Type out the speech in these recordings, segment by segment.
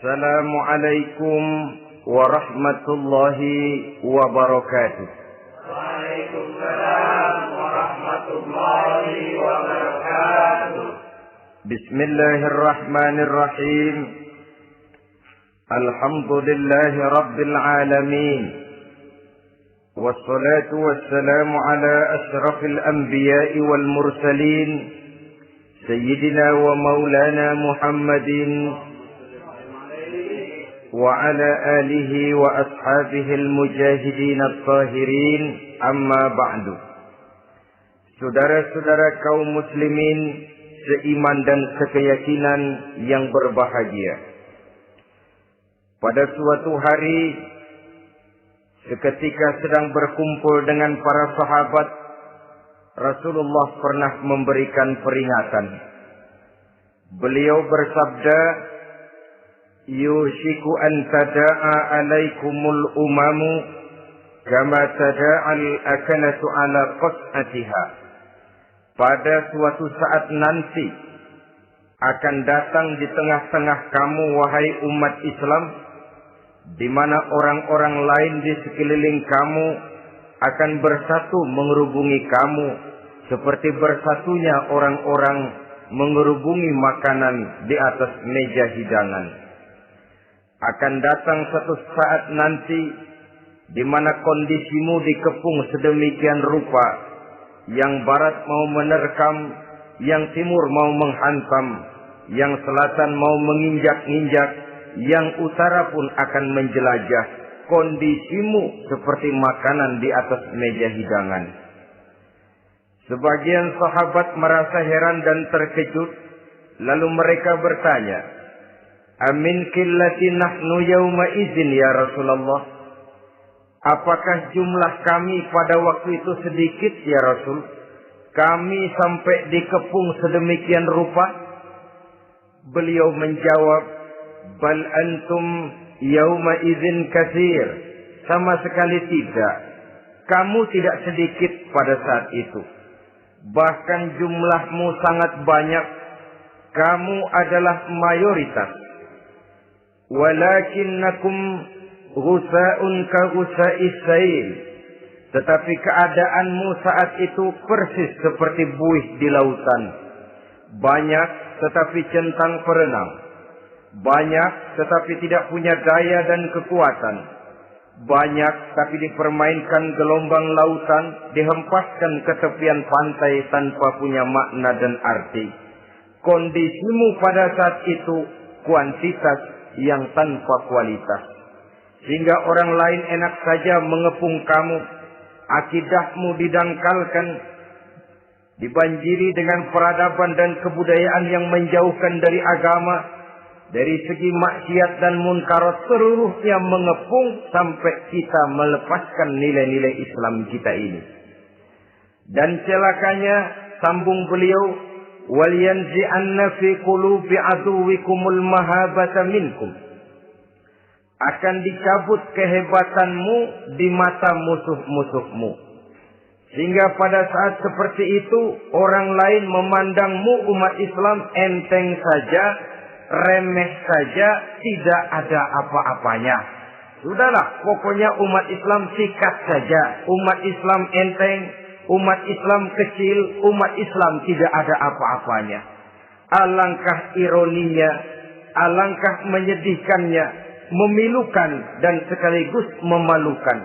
Assalamualaikum warahmatullahi wabarakatuh. Waalaikumsalam warahmatullahi wabarakatuh. Bismillahirrahmanirrahim. Alhamdulillahi rabbil alamin. Wassalatu wassalamu ala ashrafil anbiya'i wal mursalin. Sayyidina wa maulana Muhammadin wa ala alihi wa ashabihil mujahidin at-tahirin, amma ba'du. Saudara-saudara kaum muslimin seiman dan sekeyakinan yang berbahagia. Pada suatu hari seketika sedang berkumpul dengan para sahabat, Rasulullah pernah memberikan peringatan. Beliau bersabda, yushiku an tada'a alaikumul umamu kama tada'al akanatu ala qas'atiha. Pada suatu saat nanti akan datang di tengah-tengah kamu, wahai umat Islam, di mana orang-orang lain di sekeliling kamu akan bersatu mengerubungi kamu seperti bersatunya orang-orang mengerubungi makanan di atas meja hidangan. Akan datang satu saat nanti di mana kondisimu dikepung sedemikian rupa, yang barat mau menerkam, yang timur mau menghantam, yang selatan mau menginjak-injak, yang utara pun akan menjelajah. Kondisimu seperti makanan di atas meja hidangan. Sebagian sahabat merasa heran dan terkejut, lalu mereka bertanya, amin qillati nahnu yawma idzin ya Rasulullah? Apakah jumlah kami pada waktu itu sedikit ya Rasul? Kami sampai dikepung sedemikian rupa? Beliau menjawab, bal antum yawma idzin katsir. Sama sekali tidak. Kamu tidak sedikit pada saat itu. Bahkan jumlahmu sangat banyak. Kamu adalah mayoritas. Walakinnakum ghusa'un ka ghusa'is sail. Tetapi keadaanmu saat itu persis seperti buih di lautan. Banyak tetapi centang perenang. Banyak tetapi tidak punya daya dan kekuatan. Banyak tapi dipermainkan gelombang lautan, dihempaskan ke tepian pantai tanpa punya makna dan arti. Kondisimu pada saat itu kuantitas yang tanpa kualitas. Sehingga orang lain enak saja mengepung kamu. Akidahmu didangkalkan, dibanjiri dengan peradaban dan kebudayaan yang menjauhkan dari agama. Dari segi maksiat dan munkarat seluruhnya mengepung sampai kita melepaskan nilai-nilai Islam kita ini. Dan celakanya, sambung beliau, wal yanzi'anna fi qulubi aduwikumul mahabata minkum. Akan dicabut kehebatanmu di mata musuh-musuhmu. Sehingga pada saat seperti itu, orang lain memandangmu umat Islam enteng saja, remeh saja, tidak ada apa-apanya. Sudahlah, pokoknya umat Islam sikat saja. Umat Islam enteng, umat Islam kecil, umat Islam tidak ada apa-apanya. Alangkah ironinya, alangkah menyedihkannya, memilukan dan sekaligus memalukan.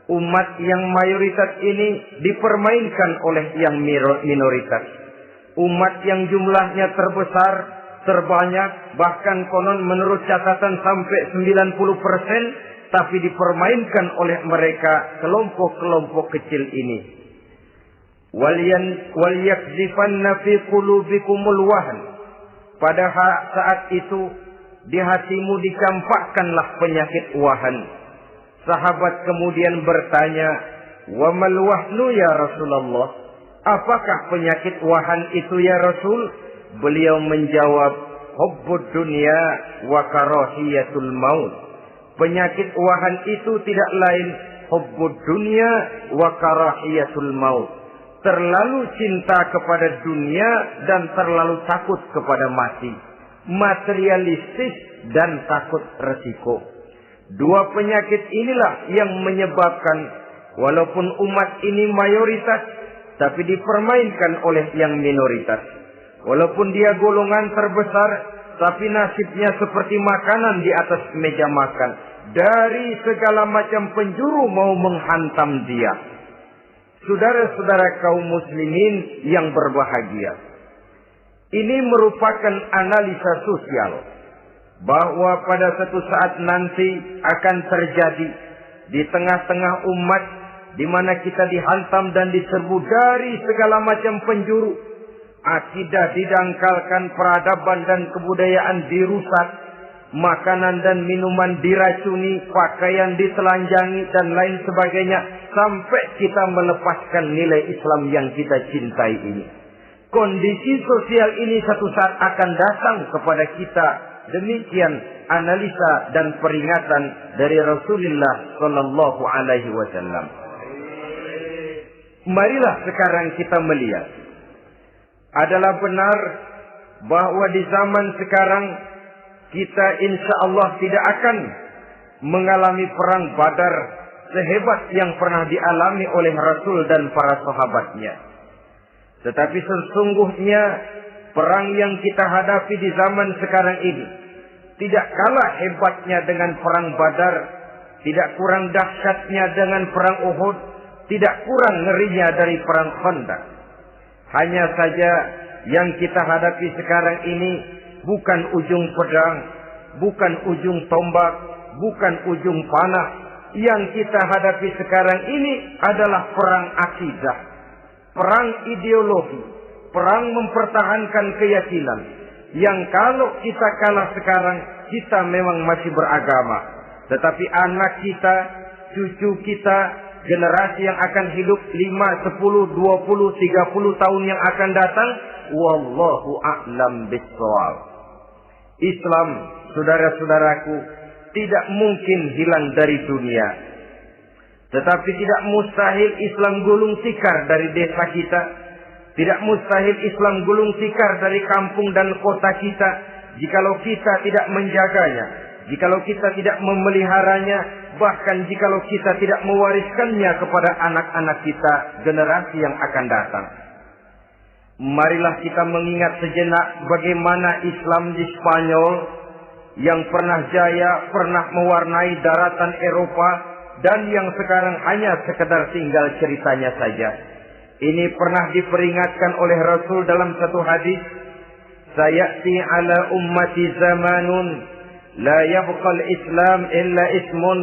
Umat yang mayoritas ini dipermainkan oleh yang minoritas. Umat yang jumlahnya terbesar, terbanyak, bahkan konon menurut catatan sampai 90%, tapi dipermainkan oleh mereka kelompok-kelompok kecil ini. Wal yakzifanna fi qulubikumul wahn. Pada saat itu di hatimu dicampakkanlah penyakit wahan. Sahabat kemudian bertanya, wa mal wahnu ya Rasulullah? Apakah penyakit wahan itu ya Rasul? Beliau menjawab, hubbud dunya wa karahiyatul maut. Penyakit wahan itu tidak lain hubbud dunya wa karahiyatul maut. Terlalu cinta kepada dunia dan terlalu takut kepada mati. materialistis, dan takut resiko. Dua penyakit inilah yang menyebabkan walaupun umat ini mayoritas, tapi dipermainkan oleh yang minoritas. Walaupun dia golongan terbesar, tapi nasibnya seperti makanan di atas meja makan. Dari segala macam penjuru mau menghantam dia. Saudara-saudara kaum muslimin yang berbahagia, ini merupakan analisa sosial bahwa pada suatu saat nanti akan terjadi di tengah-tengah umat di mana kita dihantam dan diserbu dari segala macam penjuru. Akidah didangkalkan, peradaban dan kebudayaan dirusak, makanan dan minuman diracuni, pakaian ditelanjangi dan lain sebagainya, sampai kita melepaskan nilai Islam yang kita cintai ini. Kondisi sosial ini satu saat akan datang kepada kita. Demikian analisa dan peringatan dari Rasulullah sallallahu alaihi wasallam. Marilah sekarang kita melihat, adalah benar bahwa di zaman sekarang kita insya Allah tidak akan mengalami perang Badar sehebat yang pernah dialami oleh Rasul dan para sahabatnya. Tetapi sesungguhnya perang yang kita hadapi di zaman sekarang ini tidak kalah hebatnya dengan perang Badar, tidak kurang dahsyatnya dengan perang Uhud, tidak kurang ngerinya dari perang Khandaq. Hanya saja yang kita hadapi sekarang ini bukan ujung pedang, bukan ujung tombak, bukan ujung panah. Yang kita hadapi sekarang ini adalah perang akidah, perang ideologi, perang mempertahankan keyakinan. Yang kalau kita kalah sekarang, kita memang masih beragama. Tetapi anak kita, cucu kita, generasi yang akan hidup 5, 10, 20, 30 tahun yang akan datang, wallahu a'lam bishawab. Islam, saudara-saudaraku, tidak mungkin hilang dari dunia. Tetapi tidak mustahil Islam gulung tikar dari desa kita. Tidak mustahil Islam gulung tikar dari kampung dan kota kita, jikalau kita tidak menjaganya, jikalau kita tidak memeliharanya, bahkan jikalau kita tidak mewariskannya kepada anak-anak kita, generasi yang akan datang. Marilah kita mengingat sejenak bagaimana Islam di Spanyol yang pernah jaya, pernah mewarnai daratan Eropa, dan yang sekarang hanya sekedar tinggal ceritanya saja. Ini pernah diperingatkan oleh Rasul dalam satu hadis, sayati ala ummati zamanun la yabqal Islam illa ismun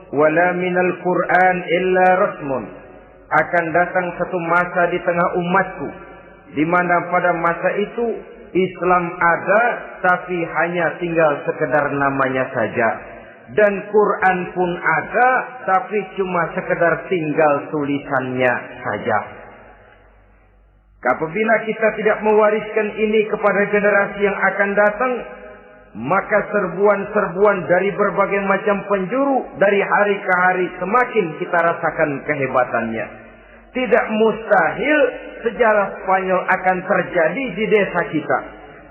wala minal Quran illa rasmun. Akan datang satu masa di tengah umatku di mana pada masa itu Islam ada tapi hanya tinggal sekedar namanya saja, dan Quran pun ada tapi cuma sekedar tinggal tulisannya saja. Apabila kita tidak mewariskan ini kepada generasi yang akan datang, maka serbuan-serbuan dari berbagai macam penjuru dari hari ke hari semakin kita rasakan kehebatannya. Tidak mustahil sejarah Spanyol akan terjadi di desa kita,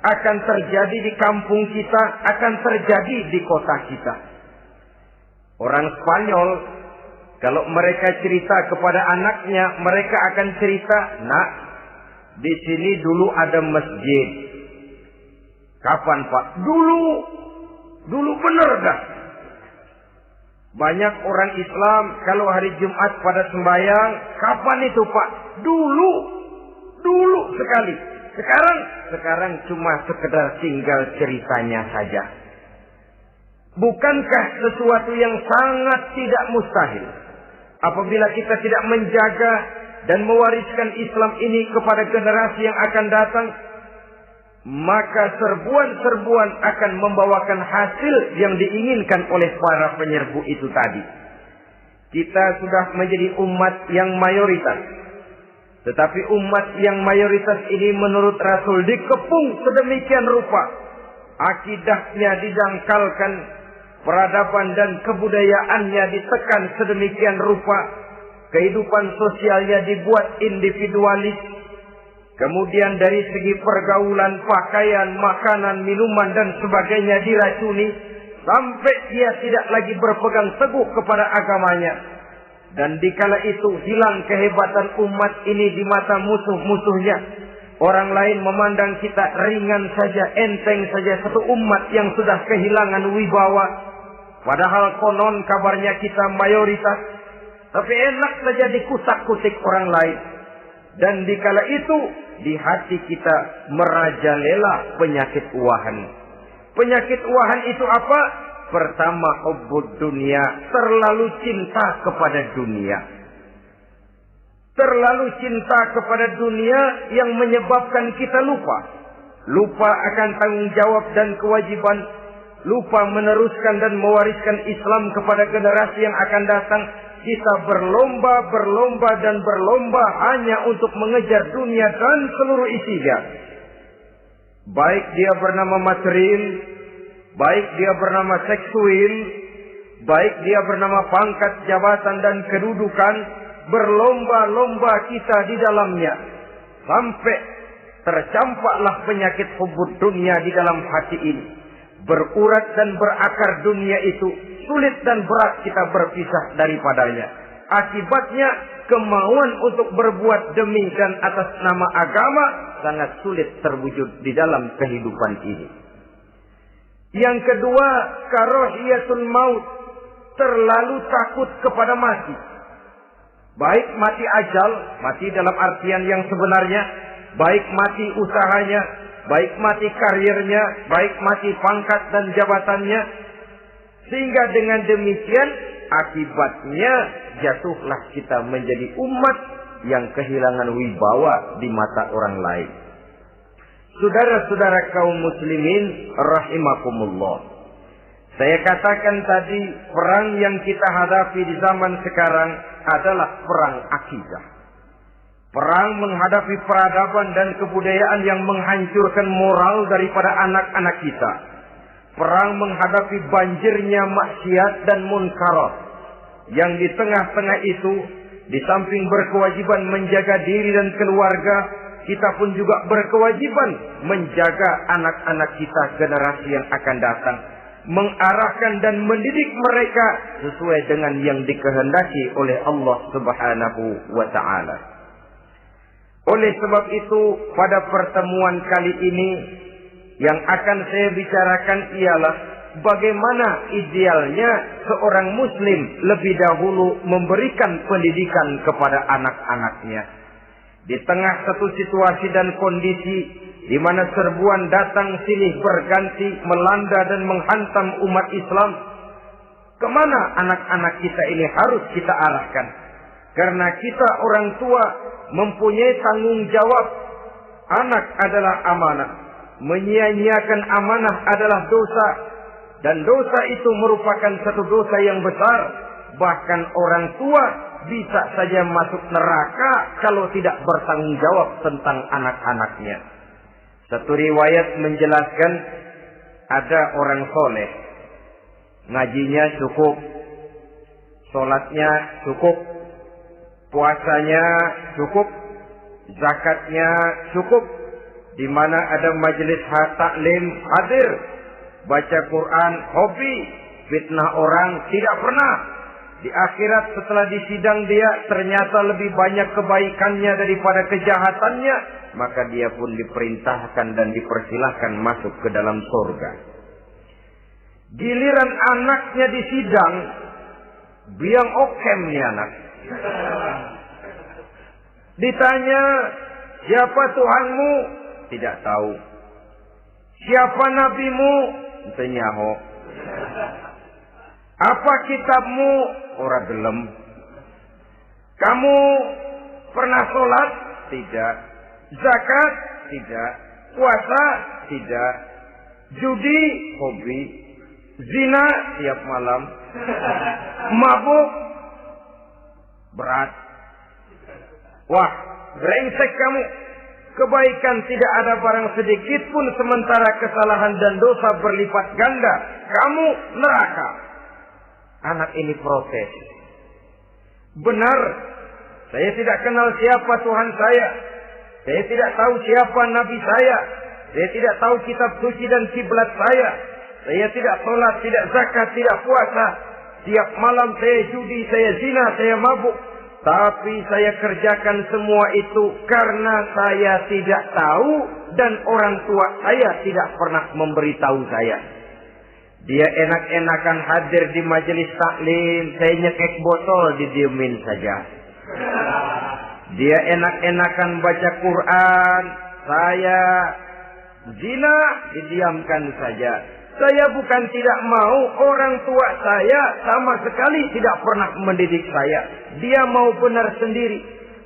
akan terjadi di kampung kita, akan terjadi di kota kita. Orang Spanyol, kalau mereka cerita kepada anaknya, mereka akan cerita, nak, di sini dulu ada masjid. Kapan, Pak? Dulu benar dah. Banyak orang Islam kalau hari Jumat pada sembahyang, kapan itu, Pak? Dulu sekali. Sekarang cuma sekedar tinggal ceritanya saja. Bukankah sesuatu yang sangat tidak mustahil apabila kita tidak menjaga dan mewariskan Islam ini kepada generasi yang akan datang, maka serbuan-serbuan akan membawakan hasil yang diinginkan oleh para penyerbu itu tadi. Kita sudah menjadi umat yang mayoritas. Tetapi umat yang mayoritas ini menurut Rasul dikepung sedemikian rupa. Akidahnya didangkalkan, peradaban dan kebudayaannya ditekan sedemikian rupa. Kehidupan sosialnya dibuat individualis. Kemudian dari segi pergaulan, pakaian, makanan, minuman dan sebagainya diracuni sampai dia tidak lagi berpegang teguh kepada agamanya. Dan dikala itu hilang kehebatan umat ini di mata musuh-musuhnya. Orang lain memandang kita ringan saja, enteng saja, satu umat yang sudah kehilangan wibawa. Padahal konon kabarnya kita mayoritas, tapi enak saja dikutak-kutik orang lain. Dan dikala itu di hati kita merajalela penyakit uahan. Penyakit uahan itu apa? Pertama, hubbud dunia, terlalu cinta kepada dunia. Terlalu cinta kepada dunia yang menyebabkan kita lupa. Lupa akan tanggung jawab dan kewajiban. Lupa meneruskan dan mewariskan Islam kepada generasi yang akan datang. Kita berlomba dan berlomba hanya untuk mengejar dunia dan seluruh isinya. Baik dia bernama material, baik dia bernama seksual, baik dia bernama pangkat, jabatan dan kedudukan, berlomba-lomba kita di dalamnya. Sampai tercampaklah penyakit hubbud dunia di dalam hati ini. Berurat dan berakar dunia itu, sulit dan berat kita berpisah daripadanya. Akibatnya kemauan untuk berbuat demi dan atas nama agama sangat sulit terwujud di dalam kehidupan ini. Yang kedua, karahiyatul maut, terlalu takut kepada mati. Baik mati ajal, mati dalam artian yang sebenarnya, baik mati usahanya, baik mati karirnya, baik mati pangkat dan jabatannya. Sehingga dengan demikian akibatnya jatuhlah kita menjadi umat yang kehilangan wibawa di mata orang lain. Saudara-saudara kaum muslimin rahimakumullah. Saya katakan tadi, perang yang kita hadapi di zaman sekarang adalah perang akidah. Perang menghadapi peradaban dan kebudayaan yang menghancurkan moral daripada anak-anak kita. Perang menghadapi banjirnya maksiat dan munkarat. Yang di tengah-tengah itu, di samping berkewajiban menjaga diri dan keluarga, kita pun juga berkewajiban menjaga anak-anak kita, generasi yang akan datang. Mengarahkan dan mendidik mereka sesuai dengan yang dikehendaki oleh Allah Subhanahu wa ta'ala. Oleh sebab itu, pada pertemuan kali ini yang akan saya bicarakan ialah bagaimana idealnya seorang muslim lebih dahulu memberikan pendidikan kepada anak-anaknya. Di tengah satu situasi dan kondisi di mana serbuan datang silih berganti melanda dan menghantam umat Islam, kemana anak-anak kita ini harus kita arahkan? Karena kita orang tua mempunyai tanggung jawab. Anak adalah amanah. Menyia-nyiakan amanah adalah dosa. Dan dosa itu merupakan satu dosa yang besar. Bahkan orang tua bisa saja masuk neraka kalau tidak bertanggung jawab tentang anak-anaknya. Satu riwayat menjelaskan ada orang soleh. Ngajinya cukup. Sholatnya cukup. Puasanya cukup. Zakatnya cukup. Di mana ada majelis taklim hadir. Baca Quran hobi. Fitnah orang tidak pernah. Di akhirat setelah disidang dia ternyata lebih banyak kebaikannya daripada kejahatannya. Maka dia pun diperintahkan dan dipersilahkan masuk ke dalam surga. Giliran anaknya disidang. Biang okem nih anak. Ditanya, siapa Tuhanmu? Tidak tahu. Siapa nabimu? Tenyaho. Apa kitabmu? Ora gelem. Kamu pernah sholat? Tidak. Zakat? Tidak. Puasa? Tidak. Judi? Hobi. Zina? Tiap malam. Mabuk? Berat. Wah, brengsek kamu. Kebaikan tidak ada barang sedikit pun, sementara kesalahan dan dosa berlipat ganda. Kamu neraka. Anak ini protes. Benar, saya tidak kenal siapa Tuhan saya. Saya tidak tahu siapa nabi saya. Saya tidak tahu kitab suci dan kiblat saya. Saya tidak sholat, tidak zakat, tidak puasa. Tiap malam saya judi, saya zina, saya mabuk. Tapi saya kerjakan semua itu karena saya tidak tahu dan orang tua saya tidak pernah memberitahu saya. Dia enak-enakan hadir di majelis taklim, saya nyekek botol, didiemin saja. Dia enak-enakan baca Quran, saya zina, didiamkan saja. Saya bukan tidak mau, orang tua saya sama sekali tidak pernah mendidik saya. Dia mau benar sendiri.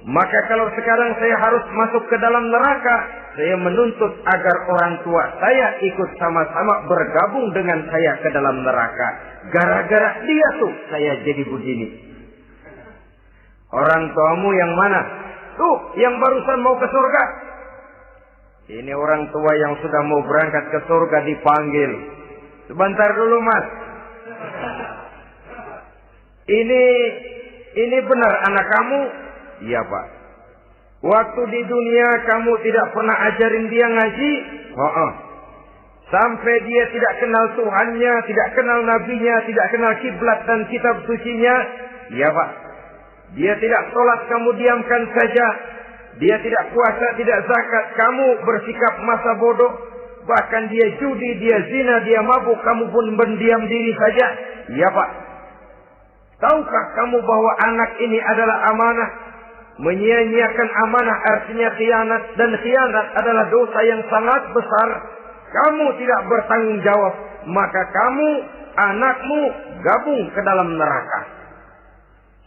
Maka kalau sekarang saya harus masuk ke dalam neraka, saya menuntut agar orang tua saya ikut sama-sama bergabung dengan saya ke dalam neraka. Gara-gara dia tuh saya jadi begini. Orang tuamu yang mana? Tuh, yang barusan mau ke surga. Ini orang tua yang sudah mau berangkat ke surga dipanggil. Sebentar dulu, Mas. Ini benar anak kamu? Iya, Pak. Waktu di dunia kamu tidak pernah ajarin dia ngaji? Sampai dia tidak kenal Tuhannya, tidak kenal nabinya, tidak kenal kiblat dan kitab sucinya? Iya, Pak. Dia tidak sholat, kamu diamkan saja. Dia tidak puasa, tidak zakat, kamu bersikap masa bodoh. Bahkan dia judi, dia zina, dia mabuk, kamu pun berdiam diri saja. Iya, Pak. Tahukah kamu bahwa anak ini adalah amanah? Menyia-nyiakan amanah artinya khianat. Dan khianat adalah dosa yang sangat besar. Kamu tidak bertanggung jawab. Maka kamu, anakmu, gabung ke dalam neraka.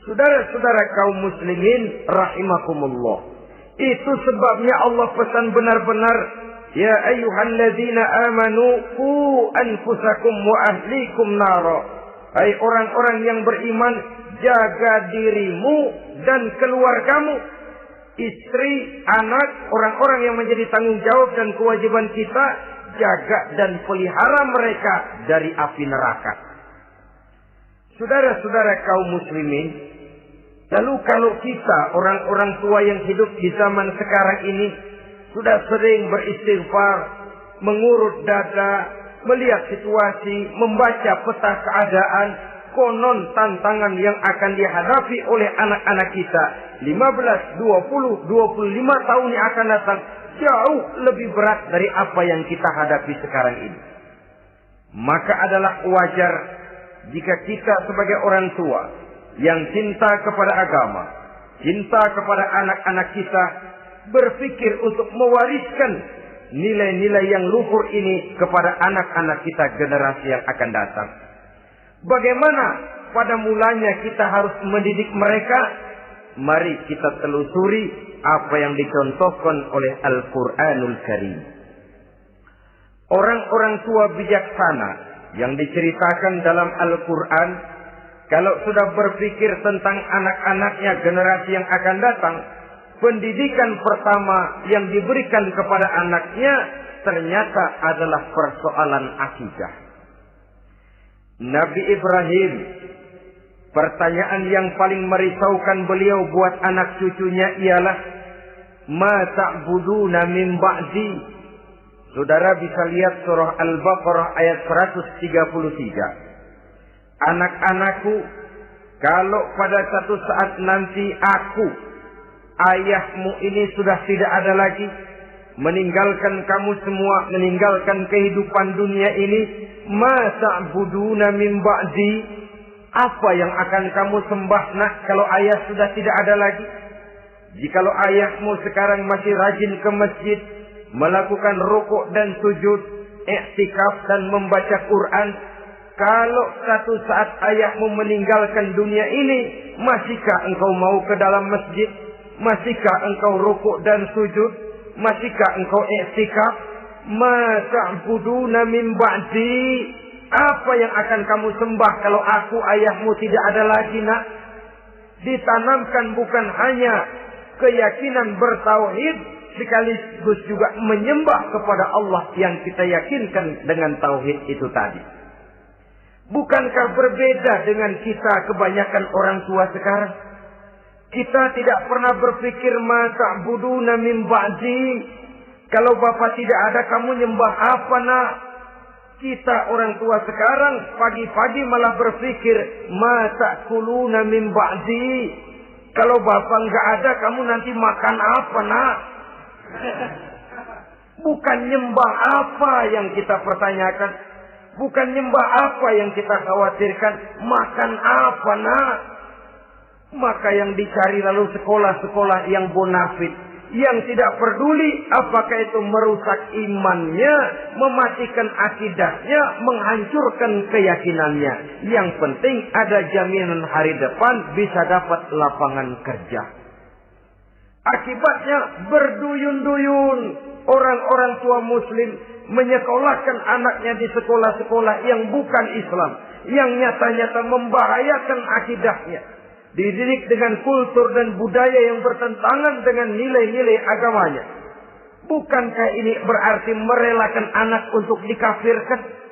Saudara-saudara kaum muslimin rahimakumullah. Itu sebabnya Allah pesan benar-benar, ya ayyuhalladzina amanu qu anfusakum wa ahlikum nara. Hai orang-orang yang beriman, jaga dirimu dan keluargamu. Istri, anak, orang-orang yang menjadi tanggung jawab dan kewajiban kita, jaga dan pelihara mereka dari api neraka. Saudara-saudara kaum muslimin, lalu kalau kita orang-orang tua yang hidup di zaman sekarang ini sudah sering beristighfar, mengurut dada, melihat situasi, membaca peta keadaan, konon tantangan yang akan dihadapi oleh anak-anak kita 15, 20, 25 tahun yang akan datang jauh lebih berat dari apa yang kita hadapi sekarang ini. Maka adalah wajar jika kita sebagai orang tua yang cinta kepada agama, cinta kepada anak-anak kita, berpikir untuk mewariskan nilai-nilai yang luhur ini kepada anak-anak kita generasi yang akan datang. Bagaimana pada mulanya kita harus mendidik mereka? Mari kita telusuri apa yang dicontohkan oleh Al-Quranul Karim. Orang-orang tua bijaksana yang diceritakan dalam Al-Quran, kalau sudah berpikir tentang anak-anaknya generasi yang akan datang, pendidikan pertama yang diberikan kepada anaknya ternyata adalah persoalan akidah. Nabi Ibrahim, pertanyaan yang paling merisaukan beliau buat anak cucunya ialah, ma ta'buduna min ba'di. Saudara bisa lihat surah Al-Baqarah ayat 133. Anak-anakku, kalau pada satu saat nanti aku, ayahmu ini sudah tidak ada lagi, meninggalkan kamu semua, meninggalkan kehidupan dunia ini, ma ta'buduna min ba'di, apa yang akan kamu sembah nak kalau ayah sudah tidak ada lagi? Jikalau ayahmu sekarang masih rajin ke masjid, melakukan rukuk dan sujud, i'tikaf dan membaca Quran, kalau satu saat ayahmu meninggalkan dunia ini, masihkah engkau mau ke dalam masjid? Masihkah engkau rukuk dan sujud? Masihkah engkau i'tikaf? Ma ta'buduna min ba'di, apa yang akan kamu sembah kalau aku ayahmu tidak ada lagi nak? Ditanamkan bukan hanya keyakinan bertauhid, sekaligus juga menyembah kepada Allah yang kita yakinkan dengan tauhid itu tadi. Bukankah berbeda dengan kita kebanyakan orang tua sekarang? Kita tidak pernah berpikir ma ta'buduna min ba'di. Kalau bapak tidak ada, kamu nyembah apa nak? Kita orang tua sekarang pagi-pagi malah berpikir ma ta'kuluna min ba'di. Kalau bapak nggak ada, kamu nanti makan apa nak? Bukan nyembah apa yang kita pertanyakan, bukan nyembah apa yang kita khawatirkan, makan apa nak? Maka yang dicari lalu sekolah-sekolah yang bonafit, yang tidak peduli apakah itu merusak imannya, mematikan akidahnya, menghancurkan keyakinannya. Yang penting ada jaminan hari depan bisa dapat lapangan kerja. Akibatnya berduyun-duyun orang-orang tua muslim menyekolahkan anaknya di sekolah-sekolah yang bukan Islam, yang nyata-nyata membahayakan akidahnya. Dididik dengan kultur dan budaya yang bertentangan dengan nilai-nilai agamanya. Bukankah ini berarti merelakan anak untuk dikafirkan?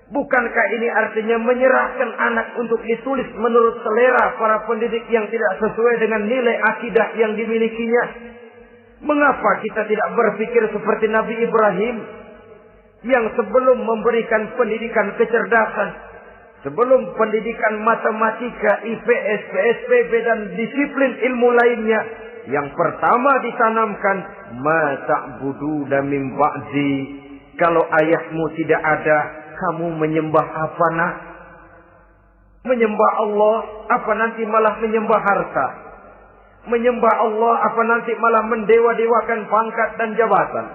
Bukankah ini artinya menyerahkan anak untuk ditulis menurut selera para pendidik yang tidak sesuai dengan nilai akidah yang dimilikinya? Mengapa kita tidak berpikir seperti Nabi Ibrahim yang sebelum memberikan pendidikan kecerdasan, sebelum pendidikan matematika, IPS, PSPB dan disiplin ilmu lainnya, yang pertama ditanamkan ma ta'buduna min ba'di. Kalau ayahmu tidak ada, kamu menyembah apa nak? Menyembah Allah, apa nanti malah menyembah harta? Menyembah Allah, apa nanti malah mendewa-dewakan pangkat dan jabatan?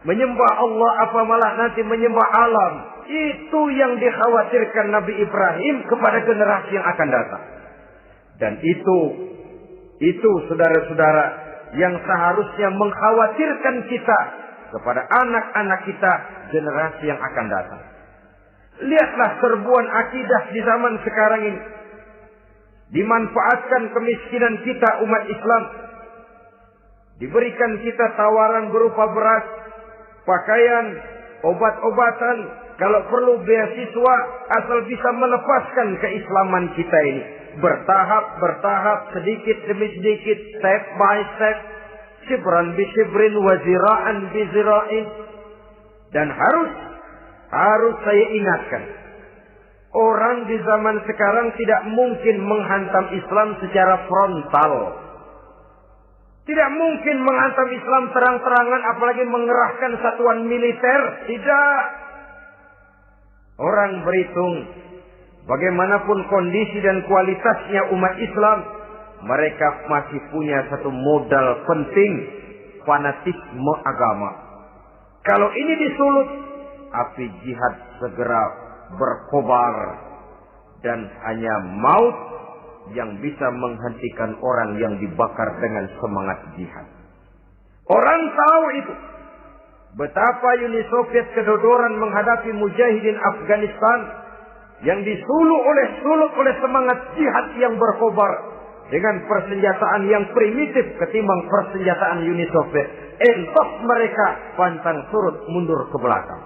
Menyembah Allah, apa malah nanti menyembah alam? Itu yang dikhawatirkan Nabi Ibrahim kepada generasi yang akan datang. Dan itu saudara-saudara yang seharusnya mengkhawatirkan kita kepada anak-anak kita generasi yang akan datang. Lihatlah serbuan akidah di zaman sekarang ini. Dimanfaatkan kemiskinan kita umat Islam. Diberikan kita tawaran berupa beras, pakaian, obat-obatan, kalau perlu beasiswa, asal bisa melepaskan keislaman kita ini. Bertahap, sedikit demi sedikit, step by step, shibran bi shibrin wa zira'an bi zira'in. Dan harus saya ingatkan, orang di zaman sekarang tidak mungkin menghantam Islam secara frontal. Tidak mungkin menghantam Islam terang-terangan, apalagi mengerahkan satuan militer. Tidak. Orang berhitung bagaimanapun kondisi dan kualitasnya umat Islam, mereka masih punya satu modal penting, fanatisme agama. Kalau ini disulut, api jihad segera berkobar dan hanya maut yang bisa menghentikan orang yang dibakar dengan semangat jihad. Orang tahu itu. Betapa Uni Soviet kedodoran menghadapi mujahidin Afghanistan yang disulut oleh semangat jihad yang berkobar dengan persenjataan yang primitif ketimbang persenjataan Uni Soviet. Entos mereka pantang surut mundur ke belakang.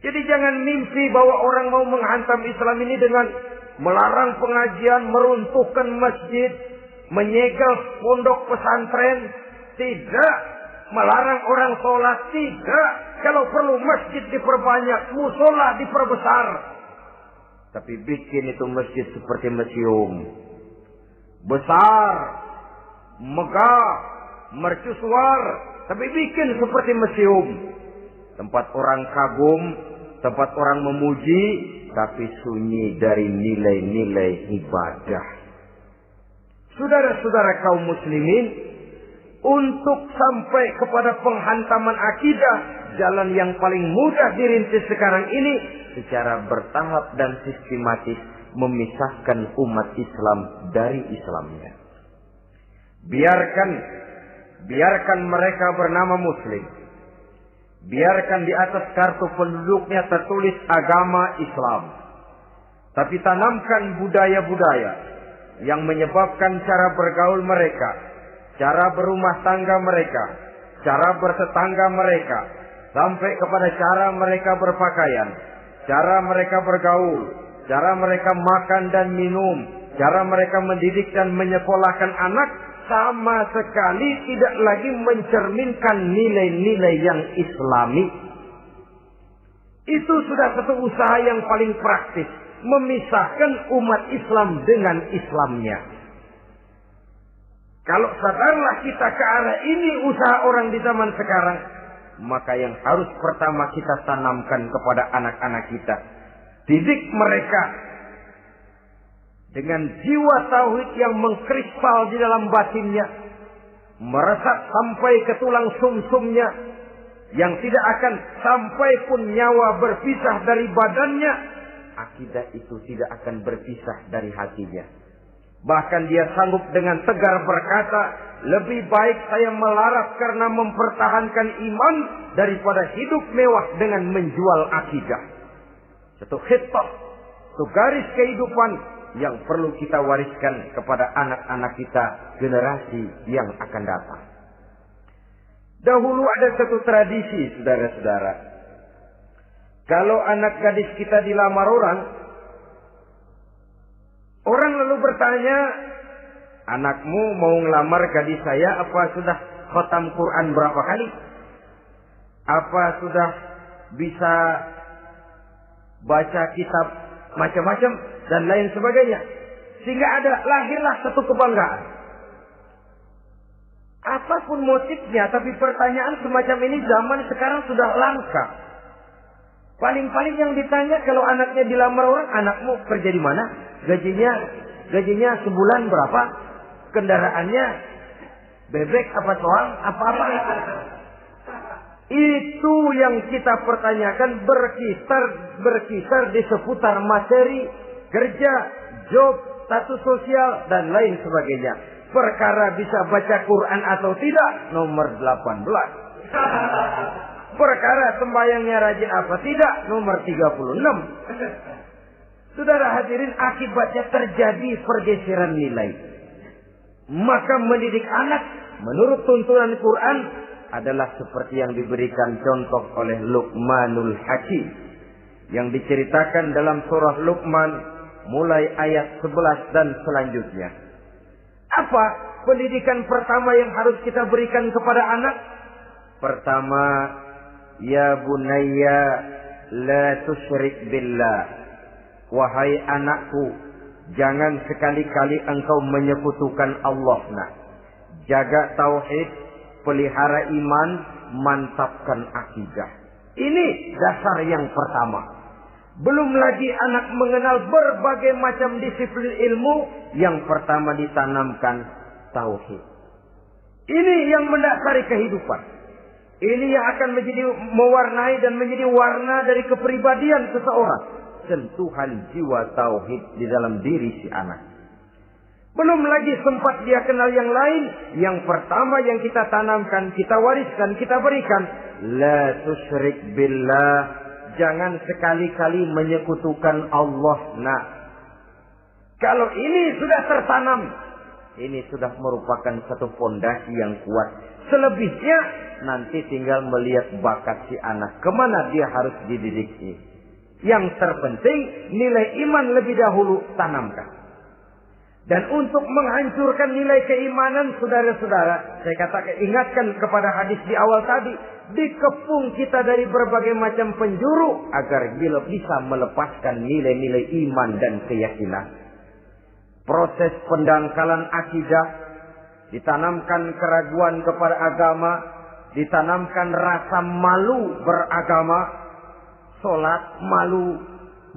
Jadi jangan mimpi bahwa orang mau menghantam Islam ini dengan melarang pengajian, meruntuhkan masjid, menyegel pondok pesantren. Tidak. Melarang orang sholat. Tidak. Kalau perlu masjid diperbanyak, musola diperbesar. Tapi bikin itu masjid seperti museum. Besar, megah, mercusuar. Tapi bikin seperti museum. Tempat orang kagum, tempat orang memuji, tapi sunyi dari nilai-nilai ibadah. Saudara-saudara kaum muslimin, untuk sampai kepada penghantaman akidah, jalan yang paling mudah dirintis sekarang ini secara bertahap dan sistematis memisahkan umat Islam dari Islamnya. Biarkan mereka bernama Muslim. Biarkan di atas kartu penduduknya tertulis agama Islam. Tapi tanamkan budaya-budaya yang menyebabkan cara bergaul mereka, cara berumah tangga mereka, cara bertetangga mereka, sampai kepada cara mereka berpakaian, cara mereka bergaul, cara mereka makan dan minum, cara mereka mendidik dan menyekolahkan anak sama sekali tidak lagi mencerminkan nilai-nilai yang islami. Itu sudah satu usaha yang paling praktis, memisahkan umat Islam dengan Islamnya. Kalau sadarlah kita ke arah ini usaha orang di zaman sekarang, maka yang harus pertama kita tanamkan kepada anak-anak kita, didik mereka dengan jiwa tauhid yang mengkrispal di dalam batinnya, meresap sampai ke tulang sumsumnya, yang tidak akan sampai pun nyawa berpisah dari badannya, akidah itu tidak akan berpisah dari hatinya. Bahkan dia sanggup dengan tegar berkata, lebih baik saya melarat karena mempertahankan iman daripada hidup mewah dengan menjual akidah. Satu khitbah, satu garis kehidupan yang perlu kita wariskan kepada anak-anak kita, generasi yang akan datang. Dahulu ada satu tradisi, saudara-saudara. Kalau anak gadis kita dilamar orang lalu bertanya, anakmu mau ngelamar gadis saya, apa sudah khatam Quran berapa kali? Apa sudah bisa baca kitab macam-macam dan lain sebagainya? Sehingga lahirlah satu kebanggaan. Apapun motifnya, tapi pertanyaan semacam ini zaman sekarang sudah langka. Paling-paling yang ditanya kalau anaknya dilamar orang, anakmu kerja di mana? Gajinya sebulan berapa? Kendaraannya bebek apa soal? Apa-apa? Itu yang kita pertanyakan, berkisar di seputar materi, kerja, job, status sosial, dan lain sebagainya. Perkara bisa baca Quran atau tidak, nomor 18. Perkara sembahyangnya rajin apa tidak, nomor 36. Saudara hadirin, akibatnya terjadi pergeseran nilai. Maka mendidik anak menurut tuntunan Quran adalah seperti yang diberikan contoh oleh Luqmanul Hakim, yang diceritakan dalam surah Luqman mulai ayat 11 dan selanjutnya. Apa pendidikan pertama yang harus kita berikan kepada anak? Pertama, ya bunayya la tusyrik billah. Wahai anakku, jangan sekali-kali engkau menyekutukan Allah. Nah, jaga tauhid, pelihara iman, mantapkan akidah. Ini dasar yang pertama. Belum lagi anak mengenal berbagai macam disiplin ilmu, yang pertama ditanamkan tauhid. Ini yang mendasari kehidupan. Ini yang akan menjadi mewarnai dan menjadi warna dari kepribadian seseorang. Sentuhan jiwa tauhid di dalam diri si anak. Belum lagi sempat dia kenal yang lain. Yang pertama yang kita tanamkan, kita wariskan, kita berikan, la tusyrik billah. Jangan sekali-kali menyekutukan Allah. Nah, kalau ini sudah tertanam, ini sudah merupakan satu fondasi yang kuat. Selebihnya nanti tinggal melihat bakat si anak, kemana dia harus dididik ini. Yang terpenting nilai iman lebih dahulu tanamkan. Dan untuk menghancurkan nilai keimanan, saudara-saudara, saya katakan, ingatkan kepada hadis di awal tadi, dikepung kita dari berbagai macam penjuru agar bisa melepaskan nilai-nilai iman dan keyakinan. Proses pendangkalan akidah, ditanamkan keraguan kepada agama, ditanamkan rasa malu beragama. Sholat malu,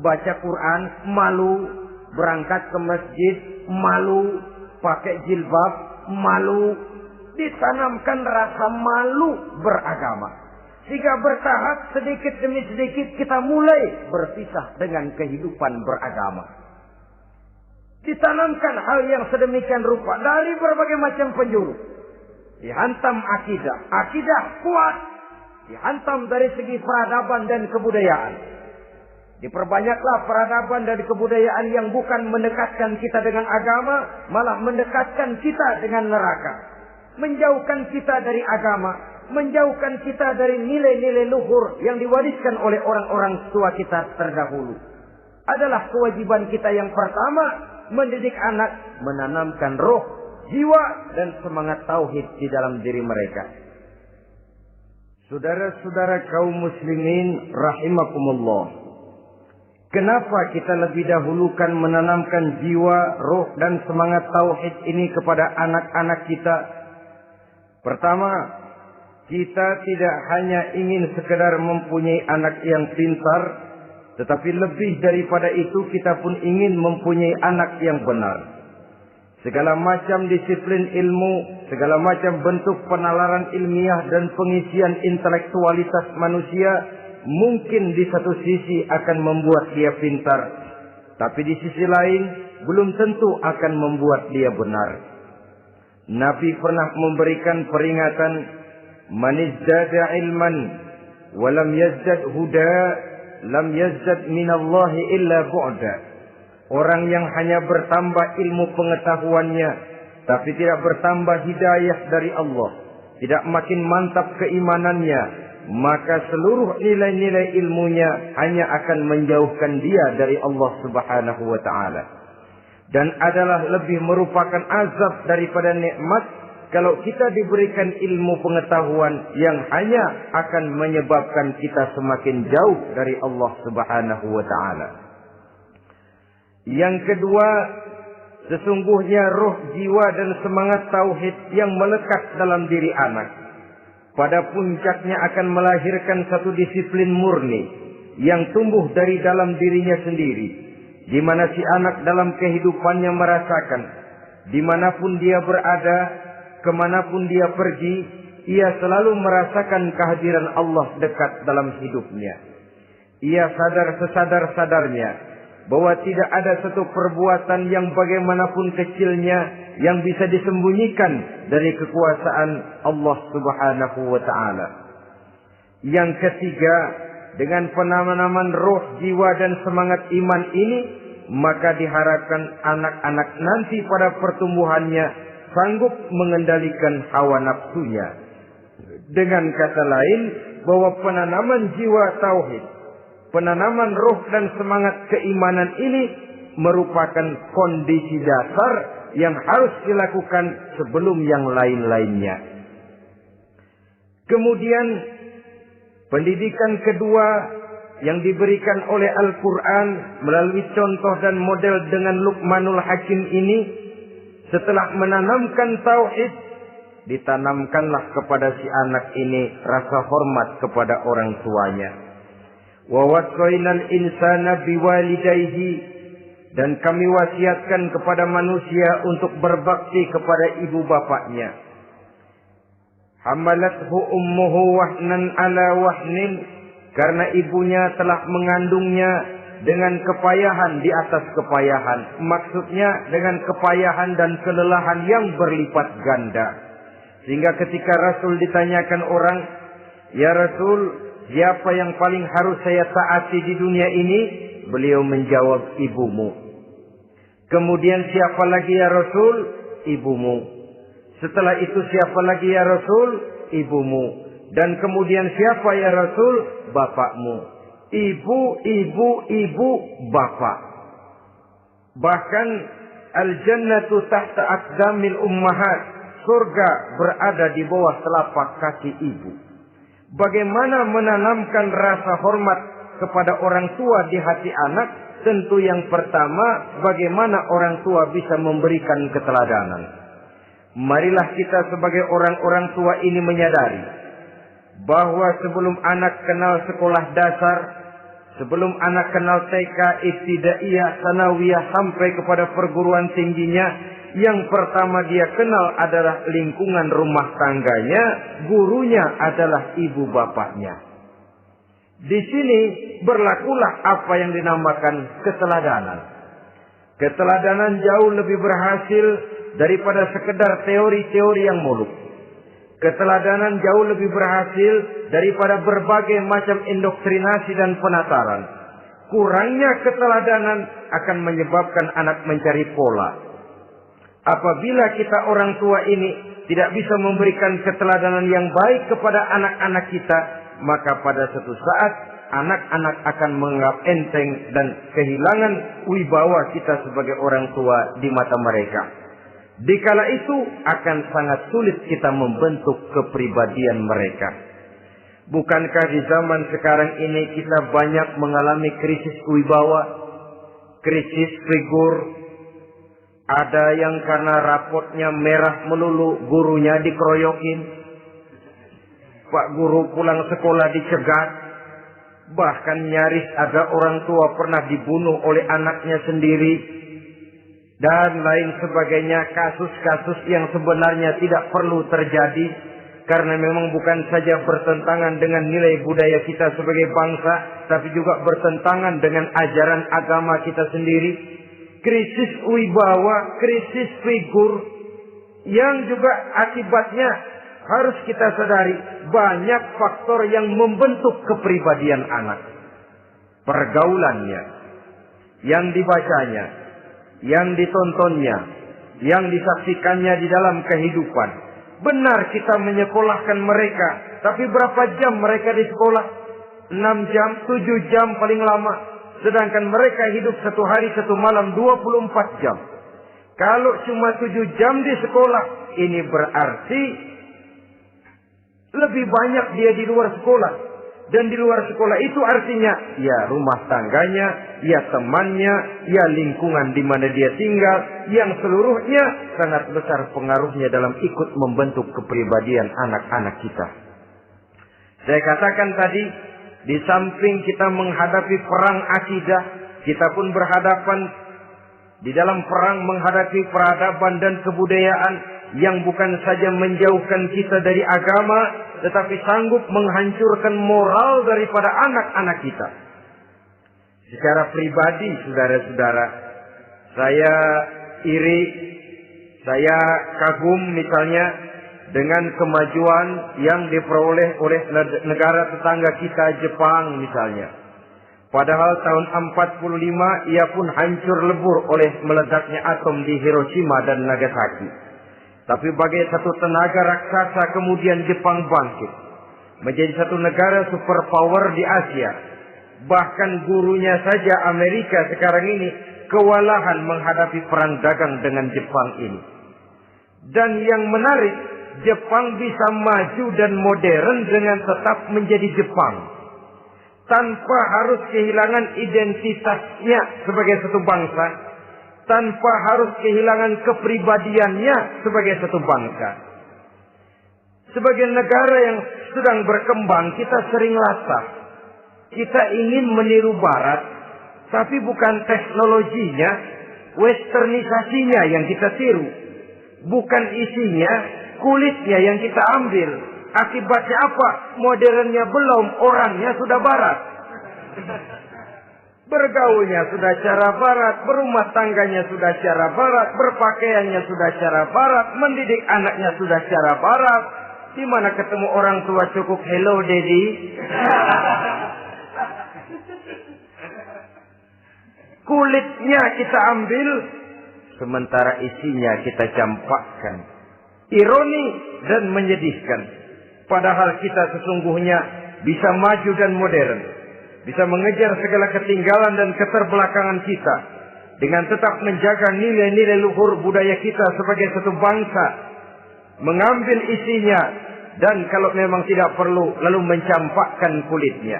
baca Quran malu, berangkat ke masjid malu, pakai jilbab malu. Ditanamkan rasa malu beragama. Sehingga bertahap sedikit demi sedikit kita mulai berpisah dengan kehidupan beragama. Ditanamkan hal yang sedemikian rupa dari berbagai macam penjuru. Dihantam akidah. Akidah kuat. Dihantam dari segi peradaban dan kebudayaan. Diperbanyaklah peradaban dan kebudayaan yang bukan mendekatkan kita dengan agama, malah mendekatkan kita dengan neraka. Menjauhkan kita dari agama, menjauhkan kita dari nilai-nilai luhur yang diwariskan oleh orang-orang tua kita terdahulu. Adalah kewajiban kita yang pertama, mendidik anak, menanamkan roh, jiwa, dan semangat tauhid di dalam diri mereka. Saudara-saudara kaum muslimin rahimakumullah. Kenapa kita lebih dahulukan menanamkan jiwa, roh, dan semangat tauhid ini kepada anak-anak kita? Pertama, kita tidak hanya ingin sekedar mempunyai anak yang pintar, tetapi lebih daripada itu kita pun ingin mempunyai anak yang benar. Segala macam disiplin ilmu, segala macam bentuk penalaran ilmiah dan pengisian intelektualitas manusia mungkin di satu sisi akan membuat dia pintar, tapi di sisi lain belum tentu akan membuat dia benar. Nabi pernah memberikan peringatan, "Man izdada ilman wa lam yazdad huda, lam yazdad minallahi illa bu'da." Orang yang hanya bertambah ilmu pengetahuannya, tapi tidak bertambah hidayah dari Allah, tidak makin mantap keimanannya, maka seluruh nilai-nilai ilmunya hanya akan menjauhkan dia dari Allah Subhanahu wa ta'ala. Dan adalah lebih merupakan azab daripada nikmat kalau kita diberikan ilmu pengetahuan yang hanya akan menyebabkan kita semakin jauh dari Allah Subhanahu wa ta'ala. Yang kedua, sesungguhnya roh, jiwa, dan semangat tauhid yang melekat dalam diri anak pada puncaknya akan melahirkan satu disiplin murni yang tumbuh dari dalam dirinya sendiri, di mana si anak dalam kehidupannya merasakan, dimanapun dia berada, kemanapun dia pergi, ia selalu merasakan kehadiran Allah dekat dalam hidupnya. Ia sadar sesadar-sadarnya bahwa tidak ada satu perbuatan yang bagaimanapun kecilnya yang bisa disembunyikan dari kekuasaan Allah Subhanahu wa ta'ala. Yang ketiga, dengan penanaman roh, jiwa, dan semangat iman ini, maka diharapkan anak-anak nanti pada pertumbuhannya sanggup mengendalikan hawa nafsunya. Dengan kata lain, bahwa penanaman jiwa tauhid, penanaman roh dan semangat keimanan ini merupakan kondisi dasar yang harus dilakukan sebelum yang lain-lainnya. Kemudian pendidikan kedua yang diberikan oleh Al-Quran melalui contoh dan model dengan Luqmanul Hakim ini, setelah menanamkan tauhid, ditanamkanlah kepada si anak ini rasa hormat kepada orang tuanya. Wa wasainal insana biwalidayhi, dan kami wasiatkan kepada manusia untuk berbakti kepada ibu bapaknya. Hamalathu ummuhu wahnan ala wahnin, karena ibunya telah mengandungnya dengan kepayahan di atas kepayahan. Maksudnya dengan kepayahan dan kelelahan yang berlipat ganda. Sehingga ketika Rasul ditanyakan orang, "Ya Rasul, siapa yang paling harus saya taati di dunia ini?" Beliau menjawab, "Ibumu." Kemudian, "Siapa lagi ya Rasul?" "Ibumu." Setelah itu, "Siapa lagi ya Rasul?" "Ibumu." Dan kemudian, "Siapa ya Rasul?" "Bapakmu." Ibu, ibu, ibu, bapak. Bahkan al-jannatu tahta aqdamil ummahat, surga berada di bawah telapak kaki ibu. Bagaimana menanamkan rasa hormat kepada orang tua di hati anak? Tentu yang pertama, bagaimana orang tua bisa memberikan keteladanan. Marilah kita sebagai orang-orang tua ini menyadari bahwa sebelum anak kenal sekolah dasar, sebelum anak kenal TK, ibtidaiyah, sanawiyah, sampai kepada perguruan tingginya, yang pertama dia kenal adalah lingkungan rumah tangganya, gurunya adalah ibu bapaknya. Di sini berlakulah apa yang dinamakan keteladanan. Keteladanan jauh lebih berhasil daripada sekedar teori-teori yang muluk. Keteladanan jauh lebih berhasil daripada berbagai macam indoktrinasi dan penataran. Kurangnya keteladanan akan menyebabkan anak mencari pola. Apabila kita orang tua ini tidak bisa memberikan keteladanan yang baik kepada anak-anak kita, maka pada suatu saat anak-anak akan menganggap enteng dan kehilangan wibawa kita sebagai orang tua di mata mereka. Dikala itu akan sangat sulit kita membentuk kepribadian mereka. Bukankah di zaman sekarang ini kita banyak mengalami krisis wibawa, krisis figur? Ada yang karena rapotnya merah melulu, gurunya dikeroyokin. Pak guru pulang sekolah dicegat. Bahkan nyaris ada orang tua pernah dibunuh oleh anaknya sendiri. Dan lain sebagainya, kasus-kasus yang sebenarnya tidak perlu terjadi. Karena memang bukan saja bertentangan dengan nilai budaya kita sebagai bangsa, tapi juga bertentangan dengan ajaran agama kita sendiri. Krisis wibawa, krisis figur, yang juga akibatnya harus kita sadari banyak faktor yang membentuk kepribadian anak. Pergaulannya, yang dibacanya, yang ditontonnya, yang disaksikannya di dalam kehidupan. Benar kita menyekolahkan mereka, tapi berapa jam mereka di sekolah? 6 jam, 7 jam paling lama. Sedangkan mereka hidup 1 hari 1 malam 24 jam. Kalau cuma 7 jam di sekolah, ini berarti lebih banyak dia di luar sekolah. Dan di luar sekolah itu artinya ya rumah tangganya, ya temannya, ya lingkungan di mana dia tinggal, yang seluruhnya sangat besar pengaruhnya dalam ikut membentuk kepribadian anak-anak kita. Saya katakan tadi, di samping kita menghadapi perang akidah, kita pun berhadapan di dalam perang menghadapi peradaban dan kebudayaan yang bukan saja menjauhkan kita dari agama, tetapi sanggup menghancurkan moral daripada anak-anak kita. Secara pribadi, saudara-saudara, saya iri, saya kagum misalnya dengan kemajuan yang diperoleh oleh negara tetangga kita, Jepang misalnya. Padahal tahun 45 ia pun hancur lebur oleh meledaknya atom di Hiroshima dan Nagasaki. Tapi bagai satu tenaga raksasa kemudian Jepang bangkit. Menjadi satu negara superpower di Asia. Bahkan gurunya saja Amerika sekarang ini kewalahan menghadapi perang dagang dengan Jepang ini. Dan yang menarik, Jepang bisa maju dan modern dengan tetap menjadi Jepang. Tanpa harus kehilangan identitasnya sebagai satu bangsa. Tanpa harus kehilangan kepribadiannya sebagai satu bangsa. Sebagai negara yang sedang berkembang, kita sering latah. Kita ingin meniru Barat, tapi bukan teknologinya, westernisasinya yang kita tiru. Bukan isinya, kulitnya yang kita ambil. Akibatnya apa? Modernnya belum, orangnya sudah Barat. Bergaulnya sudah cara Barat, berumah tangganya sudah cara Barat, berpakaiannya sudah cara Barat, mendidik anaknya sudah cara Barat. Di mana ketemu orang tua cukup hello daddy. Kulitnya kita ambil, sementara isinya kita campakkan. Ironi dan menyedihkan. Padahal kita sesungguhnya bisa maju dan modern. Bisa mengejar segala ketinggalan dan keterbelakangan kita. Dengan tetap menjaga nilai-nilai luhur budaya kita sebagai satu bangsa. Mengambil isinya. Dan kalau memang tidak perlu, lalu mencampakkan kulitnya.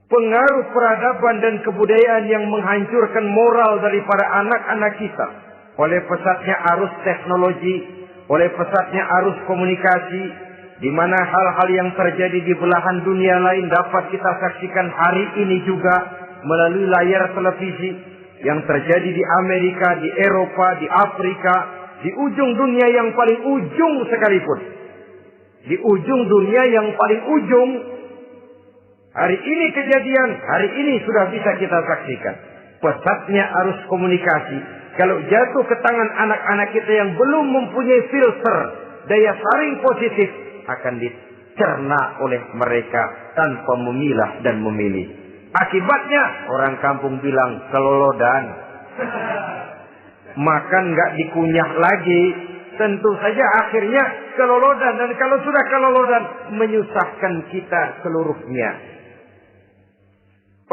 Pengaruh peradaban dan kebudayaan yang menghancurkan moral daripada anak-anak kita. Oleh pesatnya arus teknologi. Oleh pesatnya arus komunikasi. Di mana hal-hal yang terjadi di belahan dunia lain dapat kita saksikan hari ini juga melalui layar televisi yang terjadi di Amerika, di Eropa, di Afrika, di ujung dunia yang paling ujung sekalipun. Di ujung dunia yang paling ujung, hari ini kejadian, hari ini sudah bisa kita saksikan. Pesatnya arus komunikasi. Kalau jatuh ke tangan anak-anak kita yang belum mempunyai filter, daya saring positif, akan dicerna oleh mereka tanpa memilah dan memilih. Akibatnya orang kampung bilang kelolodan. Makan nggak dikunyah lagi. Tentu saja akhirnya kelolodan. Dan kalau sudah kelolodan, menyusahkan kita seluruhnya.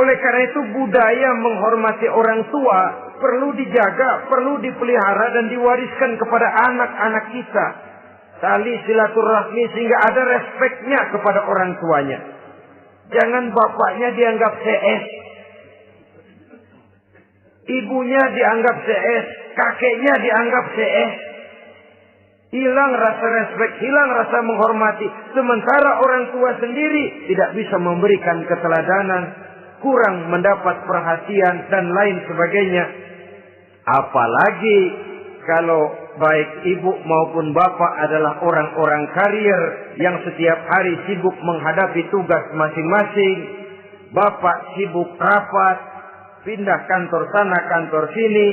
Oleh karena itu budaya menghormati orang tua perlu dijaga, perlu dipelihara dan diwariskan kepada anak-anak kita. Tali silaturahmi sehingga ada respeknya kepada orang tuanya. Jangan bapaknya dianggap CS, ibunya dianggap CS, kakeknya dianggap CS. Hilang rasa respek, hilang rasa menghormati. Sementara orang tua sendiri tidak bisa memberikan keteladanan, kurang mendapat perhatian dan lain sebagainya. Apalagi kalau baik ibu maupun bapak adalah orang-orang karier yang setiap hari sibuk menghadapi tugas masing-masing. Bapak sibuk rapat, pindah kantor sana kantor sini,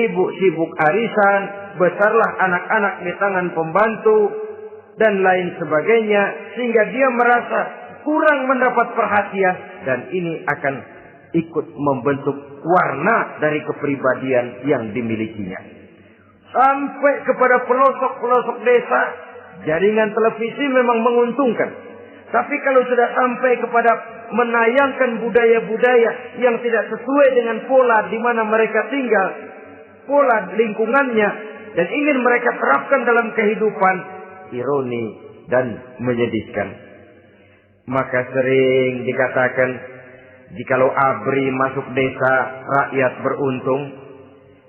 ibu sibuk arisan, besarlah anak-anak di tangan pembantu dan lain sebagainya, sehingga dia merasa kurang mendapat perhatian, dan ini akan ikut membentuk warna dari kepribadian yang dimilikinya. Sampai kepada pelosok-pelosok desa, jaringan televisi memang menguntungkan. Tapi kalau sudah sampai kepada menayangkan budaya-budaya yang tidak sesuai dengan pola di mana mereka tinggal, pola lingkungannya, dan ingin mereka terapkan dalam kehidupan, ironi dan menyedihkan. Maka sering dikatakan, jikalau ABRI masuk desa, rakyat beruntung.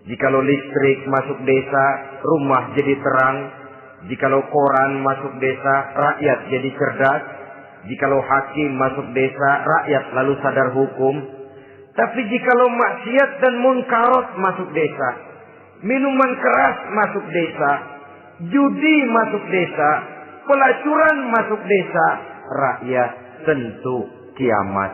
Jikalau listrik masuk desa, rumah jadi terang. Jikalau koran masuk desa, rakyat jadi cerdas. Jikalau hakim masuk desa, rakyat lalu sadar hukum. Tapi jikalau maksiat dan munkarat masuk desa, minuman keras masuk desa, judi masuk desa, pelacuran masuk desa, rakyat tentu kiamat.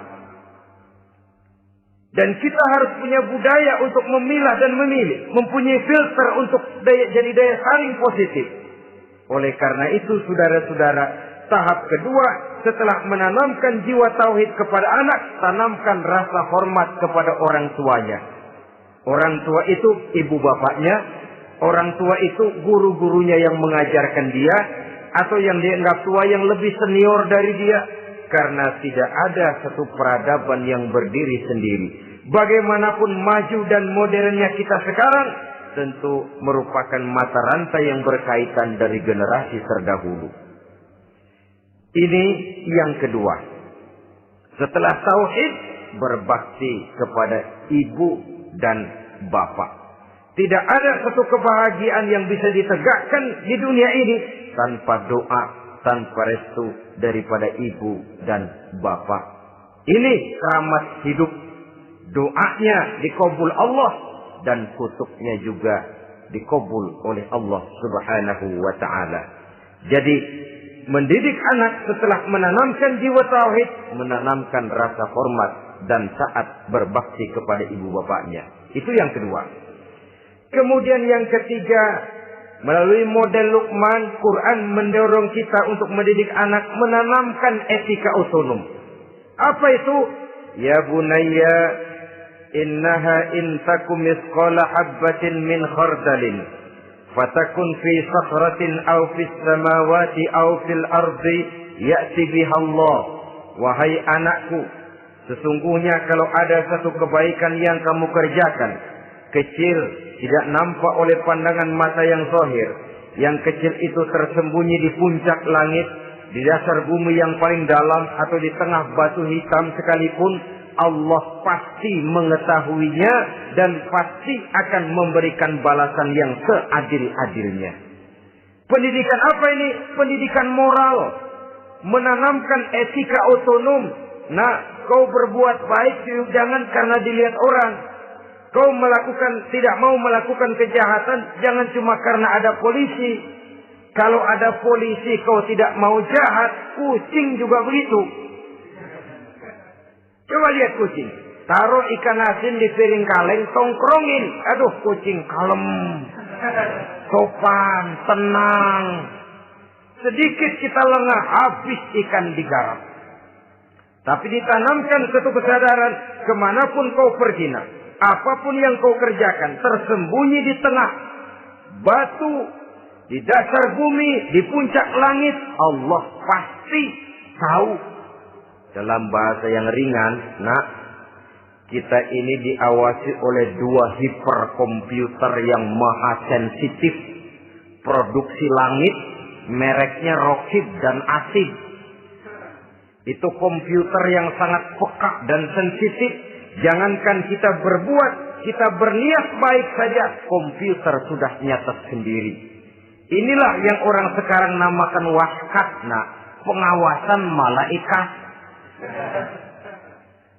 Dan kita harus punya budaya untuk memilah dan memilih, mempunyai filter untuk jadi daya saring positif. Oleh karena itu, saudara-saudara, tahap kedua setelah menanamkan jiwa tauhid kepada anak, tanamkan rasa hormat kepada orang tuanya. Orang tua itu ibu bapaknya, orang tua itu guru-gurunya yang mengajarkan dia, atau yang dianggap tua yang lebih senior dari dia. Karena tidak ada satu peradaban yang berdiri sendiri. Bagaimanapun maju dan modernnya kita sekarang, tentu merupakan mata rantai yang berkaitan dari generasi terdahulu. Ini yang kedua. Setelah tauhid, berbakti kepada ibu dan bapak. Tidak ada satu kebahagiaan yang bisa ditegakkan di dunia ini tanpa doa, tanpa restu daripada ibu dan bapak. Ini keramat hidup. Doanya dikabul Allah dan kutuknya juga dikabul oleh Allah Subhanahu wa ta'ala. Jadi mendidik anak setelah menanamkan jiwa tauhid, menanamkan rasa hormat dan taat berbakti kepada ibu bapaknya. Itu yang kedua. Kemudian yang ketiga, melalui model Luqman, Quran mendorong kita untuk mendidik anak menanamkan etika otonom. Apa itu? Ya bunayya, innaha in takum misqala habbatin min khardalin fatakun fi sakhratin aw fis samawati aw fil ardi ya'ti biha Allah. Wahai anakku, sesungguhnya kalau ada satu kebaikan yang kamu kerjakan, kecil, tidak nampak oleh pandangan mata yang zahir, yang kecil itu tersembunyi di puncak langit, di dasar bumi yang paling dalam, atau di tengah batu hitam sekalipun, Allah pasti mengetahuinya dan pasti akan memberikan balasan yang seadil-adilnya. Pendidikan apa ini? Pendidikan moral. Menanamkan etika otonom. Nah, kau berbuat baik jangan karena dilihat orang. Kau tidak mau melakukan kejahatan jangan cuma karena ada polisi. Kalau ada polisi kau tidak mau jahat, kucing juga begitu. Coba lihat kucing. Taruh ikan asin di piring kaleng, tongkrongin. Aduh, kucing kalem, sopan, tenang. Sedikit kita lengah, habis ikan digarap. Tapi ditanamkan satu kesadaran, kemanapun kau pergi, apapun yang kau kerjakan, tersembunyi di tengah batu, di dasar bumi, di puncak langit, Allah pasti tahu. Dalam bahasa yang ringan, Kita ini diawasi oleh 2 hiperkomputer yang maha sensitif. Produksi langit, mereknya Rockheed dan Asid. Itu komputer yang sangat peka dan sensitif. Jangankan kita berbuat, kita berniat baik saja, komputer sudah nyatet sendiri. Inilah yang orang sekarang namakan waskat, pengawasan malaikat.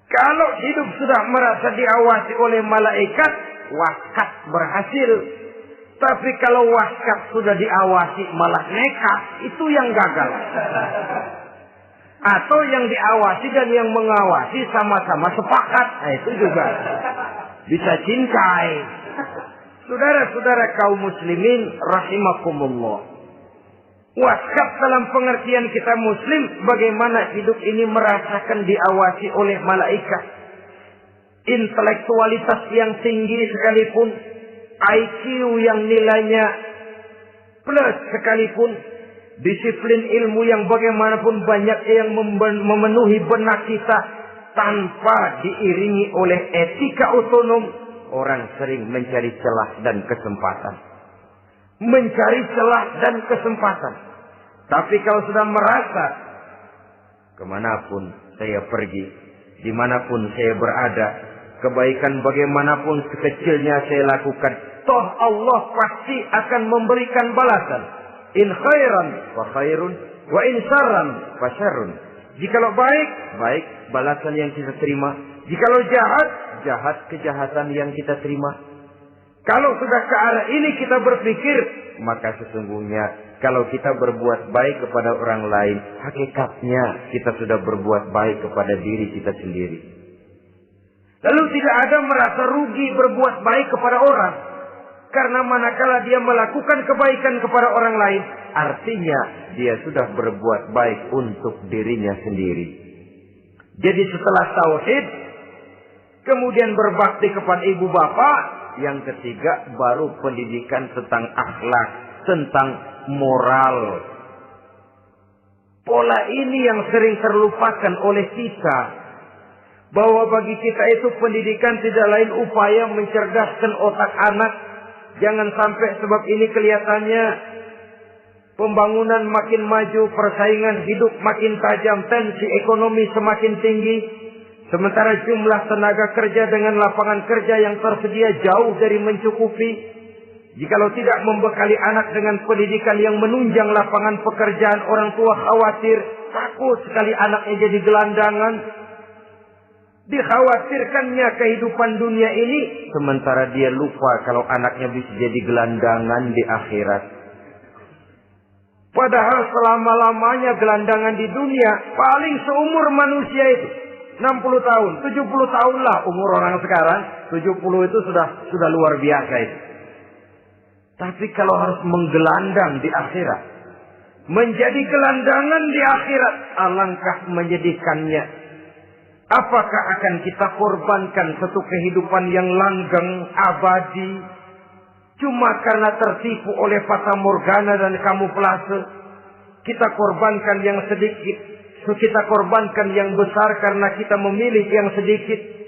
Kalau hidup sudah merasa diawasi oleh malaikat, waskat berhasil. Tapi kalau waskat sudah diawasi malah nekat, itu yang gagal. Atau yang diawasi dan yang mengawasi sama-sama sepakat, itu juga bisa cincai. Saudara-saudara kaum muslimin rahimakumullah. Waskat dalam pengertian kita muslim, bagaimana hidup ini merasakan diawasi oleh malaikat. Intelektualitas yang tinggi sekalipun, IQ yang nilainya plus sekalipun, disiplin ilmu yang bagaimanapun banyak yang memenuhi benak kita, tanpa diiringi oleh etika otonom, orang sering mencari celah dan kesempatan. Mencari celah dan kesempatan. Tapi kalau sudah merasa, kemanapun saya pergi, dimanapun saya berada, kebaikan bagaimanapun sekecilnya saya lakukan, toh Allah pasti akan memberikan balasan. In khairan wa khairun, wa in syarran fa syarrun. Jikalau baik, baik balasan yang kita terima. Jikalau jahat, jahat kejahatan yang kita terima. Kalau sudah ke arah ini kita berpikir, maka sesungguhnya kalau kita berbuat baik kepada orang lain, hakikatnya kita sudah berbuat baik kepada diri kita sendiri. Lalu tidak ada merasa rugi berbuat baik kepada orang. Karena manakala dia melakukan kebaikan kepada orang lain, artinya dia sudah berbuat baik untuk dirinya sendiri. Jadi setelah tauhid, kemudian berbakti kepada ibu bapak, yang ketiga baru pendidikan tentang akhlak, tentang moral. Pola ini yang sering terlupakan oleh kita. Bahwa bagi kita itu pendidikan tidak lain upaya mencerdaskan otak anak. Jangan sampai sebab ini kelihatannya pembangunan makin maju, persaingan hidup makin tajam, tensi ekonomi semakin tinggi. Sementara jumlah tenaga kerja dengan lapangan kerja yang tersedia jauh dari mencukupi. Jikalau tidak membekali anak dengan pendidikan yang menunjang lapangan pekerjaan, orang tua khawatir, takut sekali anaknya jadi gelandangan. Dikhawatirkannya kehidupan dunia ini, sementara dia lupa kalau anaknya bisa jadi gelandangan di akhirat. Padahal selama-lamanya gelandangan di dunia paling seumur manusia itu 60 tahun, 70 tahun lah umur orang sekarang. 70 itu sudah luar biasa itu. Tapi kalau harus menggelandang di akhirat, menjadi gelandangan di akhirat, alangkah menyedihkannya. Apakah akan kita korbankan satu kehidupan yang langgeng, abadi, cuma karena tertipu oleh fata morgana dan kamuflase? Kita korbankan yang sedikit, kita korbankan yang besar karena kita memilih yang sedikit.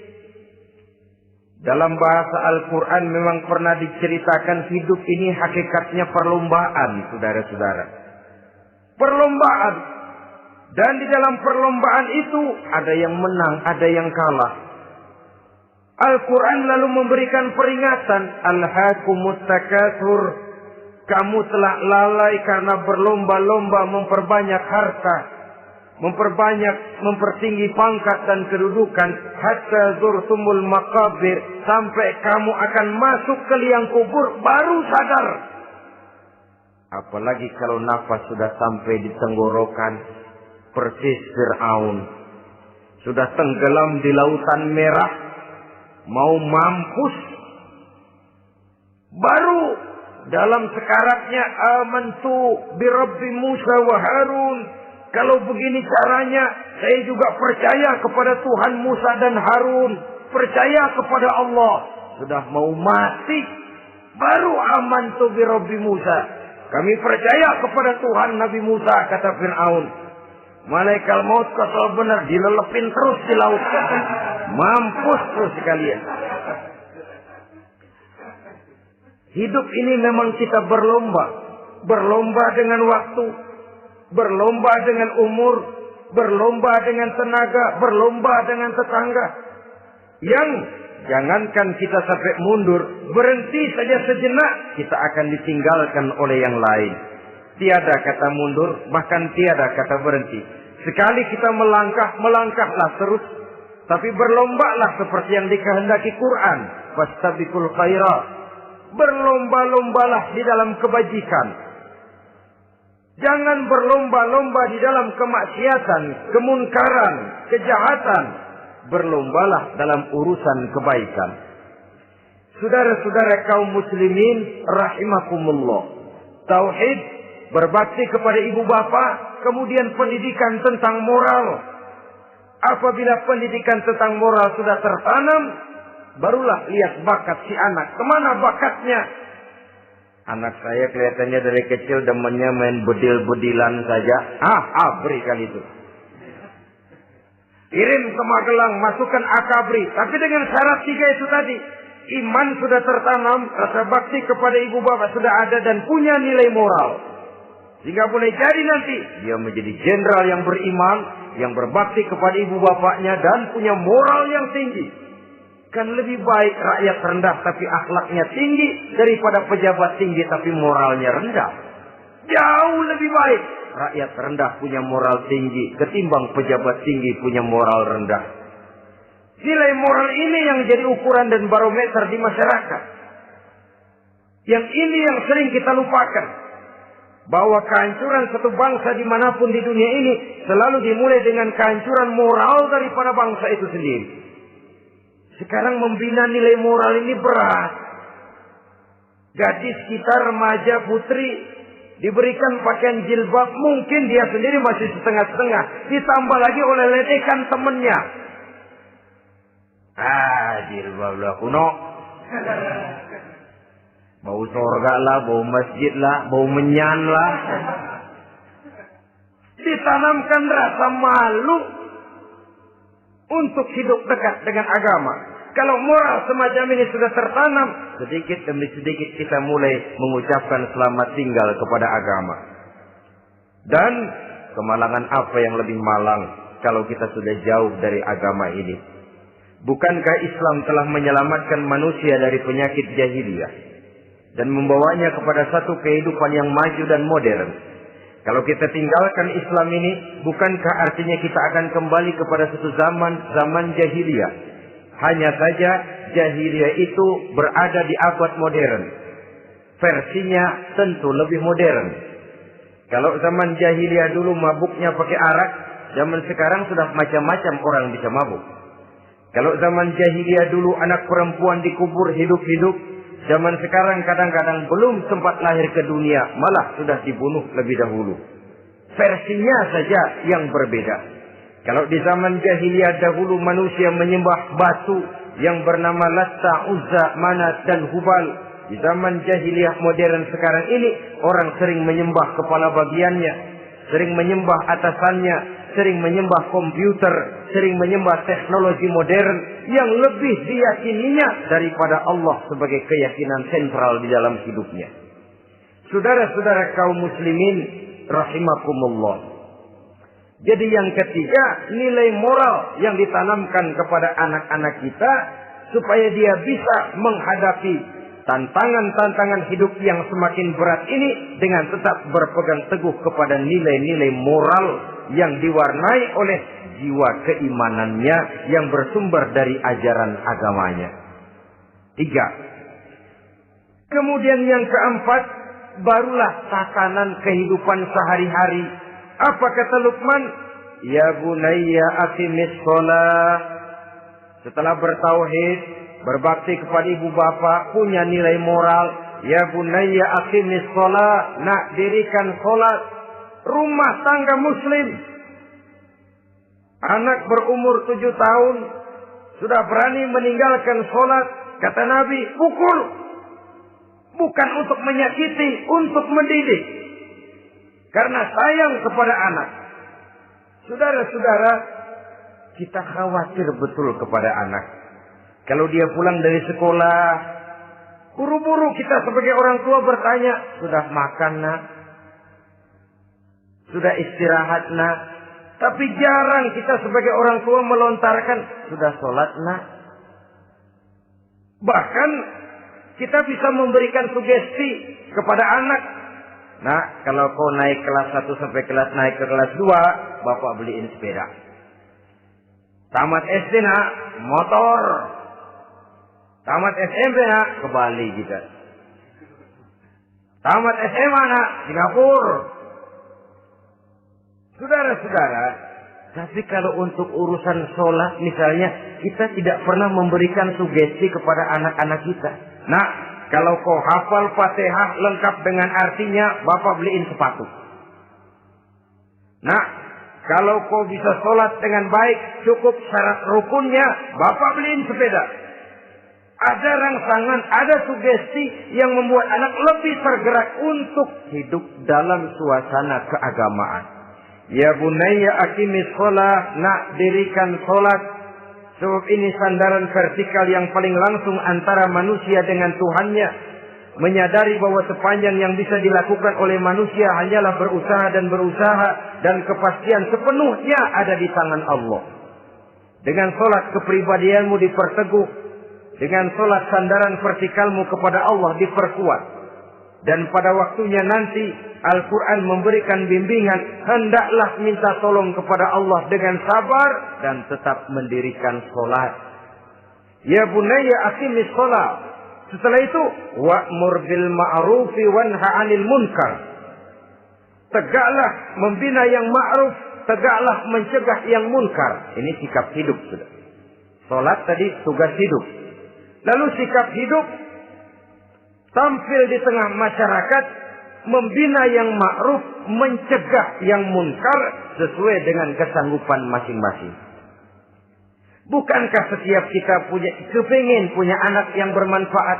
Dalam bahasa Al-Quran memang pernah diceritakan hidup ini hakikatnya perlombaan, saudara-saudara. Perlombaan. Dan di dalam perlombaan itu ada yang menang, ada yang kalah. Al-Quran lalu memberikan peringatan. Alhaakumut takatsur. Kamu telah lalai karena berlomba-lomba memperbanyak harta, mempertinggi pangkat dan kedudukan. Hatta zurtumul maqabir. Sampai kamu akan masuk ke liang kubur baru sadar. Apalagi kalau nafas sudah sampai di tenggorokan. Persis Fir'aun. Sudah tenggelam di lautan merah. Mau mampus. Baru dalam sekaratnya amantu birabbi Musa wa Harun. Kalau begini caranya, saya juga percaya kepada Tuhan Musa dan Harun. Percaya kepada Allah. Sudah mau mati. Baru amantu birabbi Musa. Kami percaya kepada Tuhan Nabi Musa, kata Fir'aun. Malaikat maut kesal benar, dilelepin terus di laut. Mampus tuh sekalian. Hidup ini memang kita berlomba. Berlomba dengan waktu. Berlomba dengan umur. Berlomba dengan tenaga. Berlomba dengan tetangga. Yang jangankan kita sampai mundur. Berhenti saja sejenak. Kita akan ditinggalkan oleh yang lain. Tiada kata mundur. Bahkan tiada kata berhenti. Sekali kita melangkah, melangkahlah terus. Tapi berlombalah seperti yang dikehendaki Quran. Fastabiqul khairat. Berlomba-lombalah di dalam kebajikan. Jangan berlomba-lomba di dalam kemaksiatan, kemunkaran, kejahatan. Berlombalah dalam urusan kebaikan. Saudara-saudara kaum muslimin rahimakumullah. Tauhid, berbakti kepada ibu bapa, kemudian pendidikan tentang moral. Apabila pendidikan tentang moral sudah tertanam, barulah lihat bakat si anak. Kemana bakatnya? Anak saya kelihatannya dari kecil demennya main bedil-bedilan saja. Abri kali itu. Kirim ke Magelang, masukkan akabri. Tapi dengan syarat 3 itu tadi. Iman sudah tertanam, rasa bakti kepada ibu bapak sudah ada dan punya nilai moral. Sehingga boleh jadi nanti dia menjadi jenderal yang beriman, yang berbakti kepada ibu bapaknya dan punya moral yang tinggi. Kan lebih baik rakyat rendah tapi akhlaknya tinggi daripada pejabat tinggi tapi moralnya rendah. Jauh lebih baik rakyat rendah punya moral tinggi ketimbang pejabat tinggi punya moral rendah. Nilai moral ini yang jadi ukuran dan barometer di masyarakat. Yang ini yang sering kita lupakan. Bahwa kehancuran satu bangsa dimanapun di dunia ini selalu dimulai dengan kehancuran moral daripada bangsa itu sendiri. Sekarang membina nilai moral ini berat. Gadis kita, remaja, putri diberikan pakaian jilbab, mungkin dia sendiri masih setengah-setengah. Ditambah lagi oleh ledekan temennya. Jilbab lah kuno. Bau surga lah, bau masjid lah, bau menyan lah. Ditanamkan rasa malu untuk hidup dekat dengan agama. Kalau moral semacam ini sudah tertanam, sedikit demi sedikit kita mulai mengucapkan selamat tinggal kepada agama. Dan kemalangan apa yang lebih malang kalau kita sudah jauh dari agama ini? Bukankah Islam telah menyelamatkan manusia dari penyakit jahiliyah dan membawanya kepada satu kehidupan yang maju dan modern? Kalau kita tinggalkan Islam ini, bukankah artinya kita akan kembali kepada satu zaman jahiliyah? Hanya saja jahiliyah itu berada di abad modern. Versinya tentu lebih modern. Kalau zaman jahiliyah dulu mabuknya pakai arak, zaman sekarang sudah macam-macam orang bisa mabuk. Kalau zaman jahiliyah dulu anak perempuan dikubur hidup-hidup, zaman sekarang kadang-kadang belum sempat lahir ke dunia, malah sudah dibunuh lebih dahulu. Versinya saja yang berbeda. Kalau di zaman jahiliyah dahulu manusia menyembah batu yang bernama Latta, Uzza, Manat dan Hubal. Di zaman jahiliyah modern sekarang ini orang sering menyembah kepala bagiannya, sering menyembah atasannya, sering menyembah komputer, sering menyembah teknologi modern yang lebih diyakininya daripada Allah sebagai keyakinan sentral di dalam hidupnya. Saudara-saudara kaum muslimin rahimakumullah. Jadi yang ketiga, nilai moral yang ditanamkan kepada anak-anak kita supaya dia bisa menghadapi tantangan-tantangan hidup yang semakin berat ini dengan tetap berpegang teguh kepada nilai-nilai moral yang diwarnai oleh jiwa keimanannya yang bersumber dari ajaran agamanya. 3. Kemudian yang keempat, barulah tatanan kehidupan sehari-hari. Apa kata Luqman? Ya bunayya aqimis shalah. Setelah bertauhid, berbakti kepada ibu bapa, punya nilai moral. Ya bunayya aqimis shalah. Nak, dirikan salat. Rumah tangga muslim. Anak berumur 7 tahun sudah berani meninggalkan salat. Kata Nabi, pukul. Bukan untuk menyakiti, untuk mendidik. Karena sayang kepada anak. Saudara-saudara, kita khawatir betul kepada anak. Kalau dia pulang dari sekolah, buru-buru kita sebagai orang tua bertanya, sudah makan nak? Sudah istirahat nak? Tapi jarang kita sebagai orang tua melontarkan, sudah sholat nak? Bahkan kita bisa memberikan sugesti kepada anak. Nah, kalau kau naik kelas 1 sampai naik ke kelas 2, bapak beliin sepeda. Tamat SD nak, motor. Tamat SMP nak, ke Bali juga. Tamat SMA nak, Singapura. Saudara-saudara, tapi kalau untuk urusan sholat misalnya, kita tidak pernah memberikan sugesti kepada anak-anak kita. Nah, kalau kau hafal Fatihah lengkap dengan artinya, bapak beliin sepatu. Nah, kalau kau bisa sholat dengan baik, cukup syarat rukunnya, bapak beliin sepeda. Ada rangsangan, ada sugesti yang membuat anak lebih tergerak untuk hidup dalam suasana keagamaan. Ya bunayya aqimis shalah, nak dirikan sholat. Sebab ini sandaran vertikal yang paling langsung antara manusia dengan Tuhannya. Menyadari bahwa sepanjang yang bisa dilakukan oleh manusia hanyalah berusaha dan berusaha. Dan kepastian sepenuhnya ada di tangan Allah. Dengan sholat kepribadianmu diperteguh. Dengan sholat sandaran vertikalmu kepada Allah diperkuat. Dan pada waktunya nanti Al-Quran memberikan bimbingan. Hendaklah minta tolong kepada Allah dengan sabar. Dan tetap mendirikan sholat. Ya bunayya aqimis sholat. Setelah itu, wa'mur bil ma'rufi wanha 'anil munkar. Tegaklah membina yang ma'ruf, tegaklah mencegah yang munkar. Ini sikap hidup sudah. Salat tadi tugas hidup. Lalu sikap hidup tampil di tengah masyarakat, membina yang ma'ruf, mencegah yang munkar sesuai dengan kesanggupan masing-masing. Bukankah setiap kita kepingin punya anak yang bermanfaat?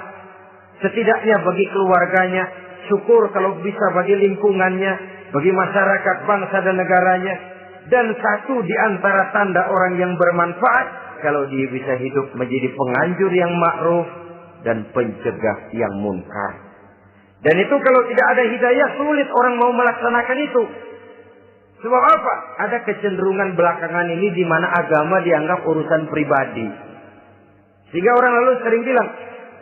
Setidaknya bagi keluarganya, syukur kalau bisa bagi lingkungannya, bagi masyarakat, bangsa dan negaranya. Dan satu di antara tanda orang yang bermanfaat, kalau dia bisa hidup menjadi penganjur yang ma'ruf dan pencegah yang munkar. Dan itu kalau tidak ada hidayah, sulit orang mau melaksanakan itu. Sebab apa? Ada kecenderungan belakangan ini di mana agama dianggap urusan pribadi. Sehingga orang lalu sering bilang,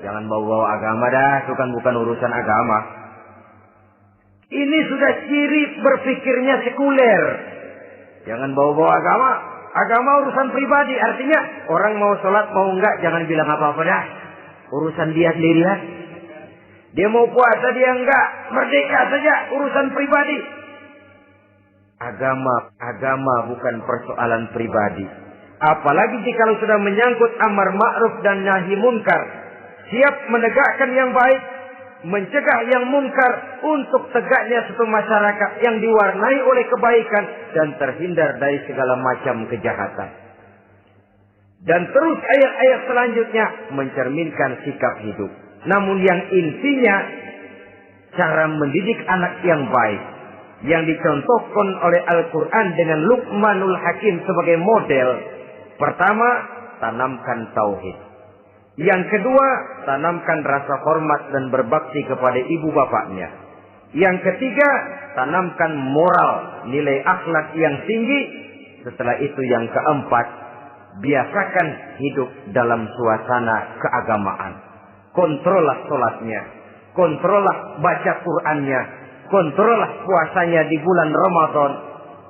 jangan bawa-bawa agama dah, itu kan bukan urusan agama. Ini sudah ciri berpikirnya sekuler. Jangan bawa-bawa agama. Agama urusan pribadi. Artinya orang mau sholat mau enggak, jangan bilang apa-apa dah. Urusan dia sendiri lah. Dia mau puasa dia enggak, merdeka saja, urusan pribadi. Agama bukan persoalan pribadi. Apalagi jika sudah menyangkut amar ma'ruf dan nahi munkar. Siap menegakkan yang baik, mencegah yang munkar untuk tegaknya satu masyarakat yang diwarnai oleh kebaikan dan terhindar dari segala macam kejahatan. Dan terus ayat-ayat selanjutnya mencerminkan sikap hidup. Namun yang intinya cara mendidik anak yang baik yang dicontohkan oleh Al-Quran dengan Luqmanul Hakim sebagai model. Pertama, tanamkan tauhid. Yang kedua, tanamkan rasa hormat dan berbakti kepada ibu bapaknya. Yang ketiga, tanamkan moral, nilai akhlak yang tinggi. Setelah itu yang keempat, biasakan hidup dalam suasana keagamaan. Kontrollah sholatnya, kontrollah baca Qur'annya, kontrollah puasanya di bulan Ramadan.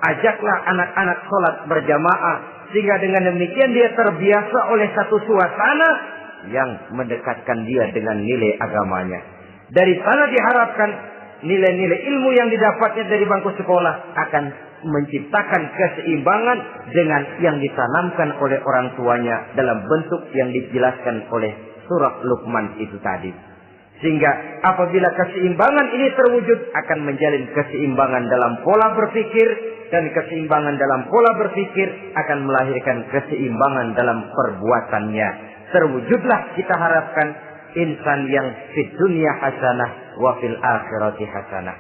Ajaklah anak-anak sholat berjamaah. Sehingga dengan demikian dia terbiasa oleh satu suasana yang mendekatkan dia dengan nilai agamanya. Dari sana diharapkan nilai-nilai ilmu yang didapatnya dari bangku sekolah akan menciptakan keseimbangan dengan yang ditanamkan oleh orang tuanya dalam bentuk yang dijelaskan oleh surah Luqman itu tadi. Sehingga apabila keseimbangan ini terwujud akan menjalin keseimbangan dalam pola berpikir, dan keseimbangan dalam pola berpikir akan melahirkan keseimbangan dalam perbuatannya. Terwujudlah kita harapkan insan yang fid dunya hasanah wa fil akhirati hasanah.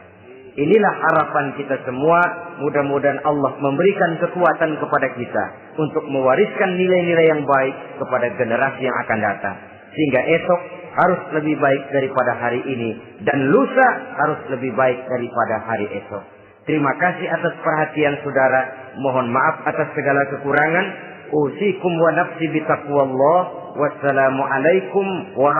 Inilah harapan kita semua. Mudah-mudahan Allah memberikan kekuatan kepada kita untuk mewariskan nilai-nilai yang baik kepada generasi yang akan datang. Sehingga esok harus lebih baik daripada hari ini. Dan lusa harus lebih baik daripada hari esok. Terima kasih atas perhatian saudara. Mohon maaf atas segala kekurangan. Usikum wa nafsi bitaqwallah. Wassalamualaikum warahmatullahi wabarakatuh.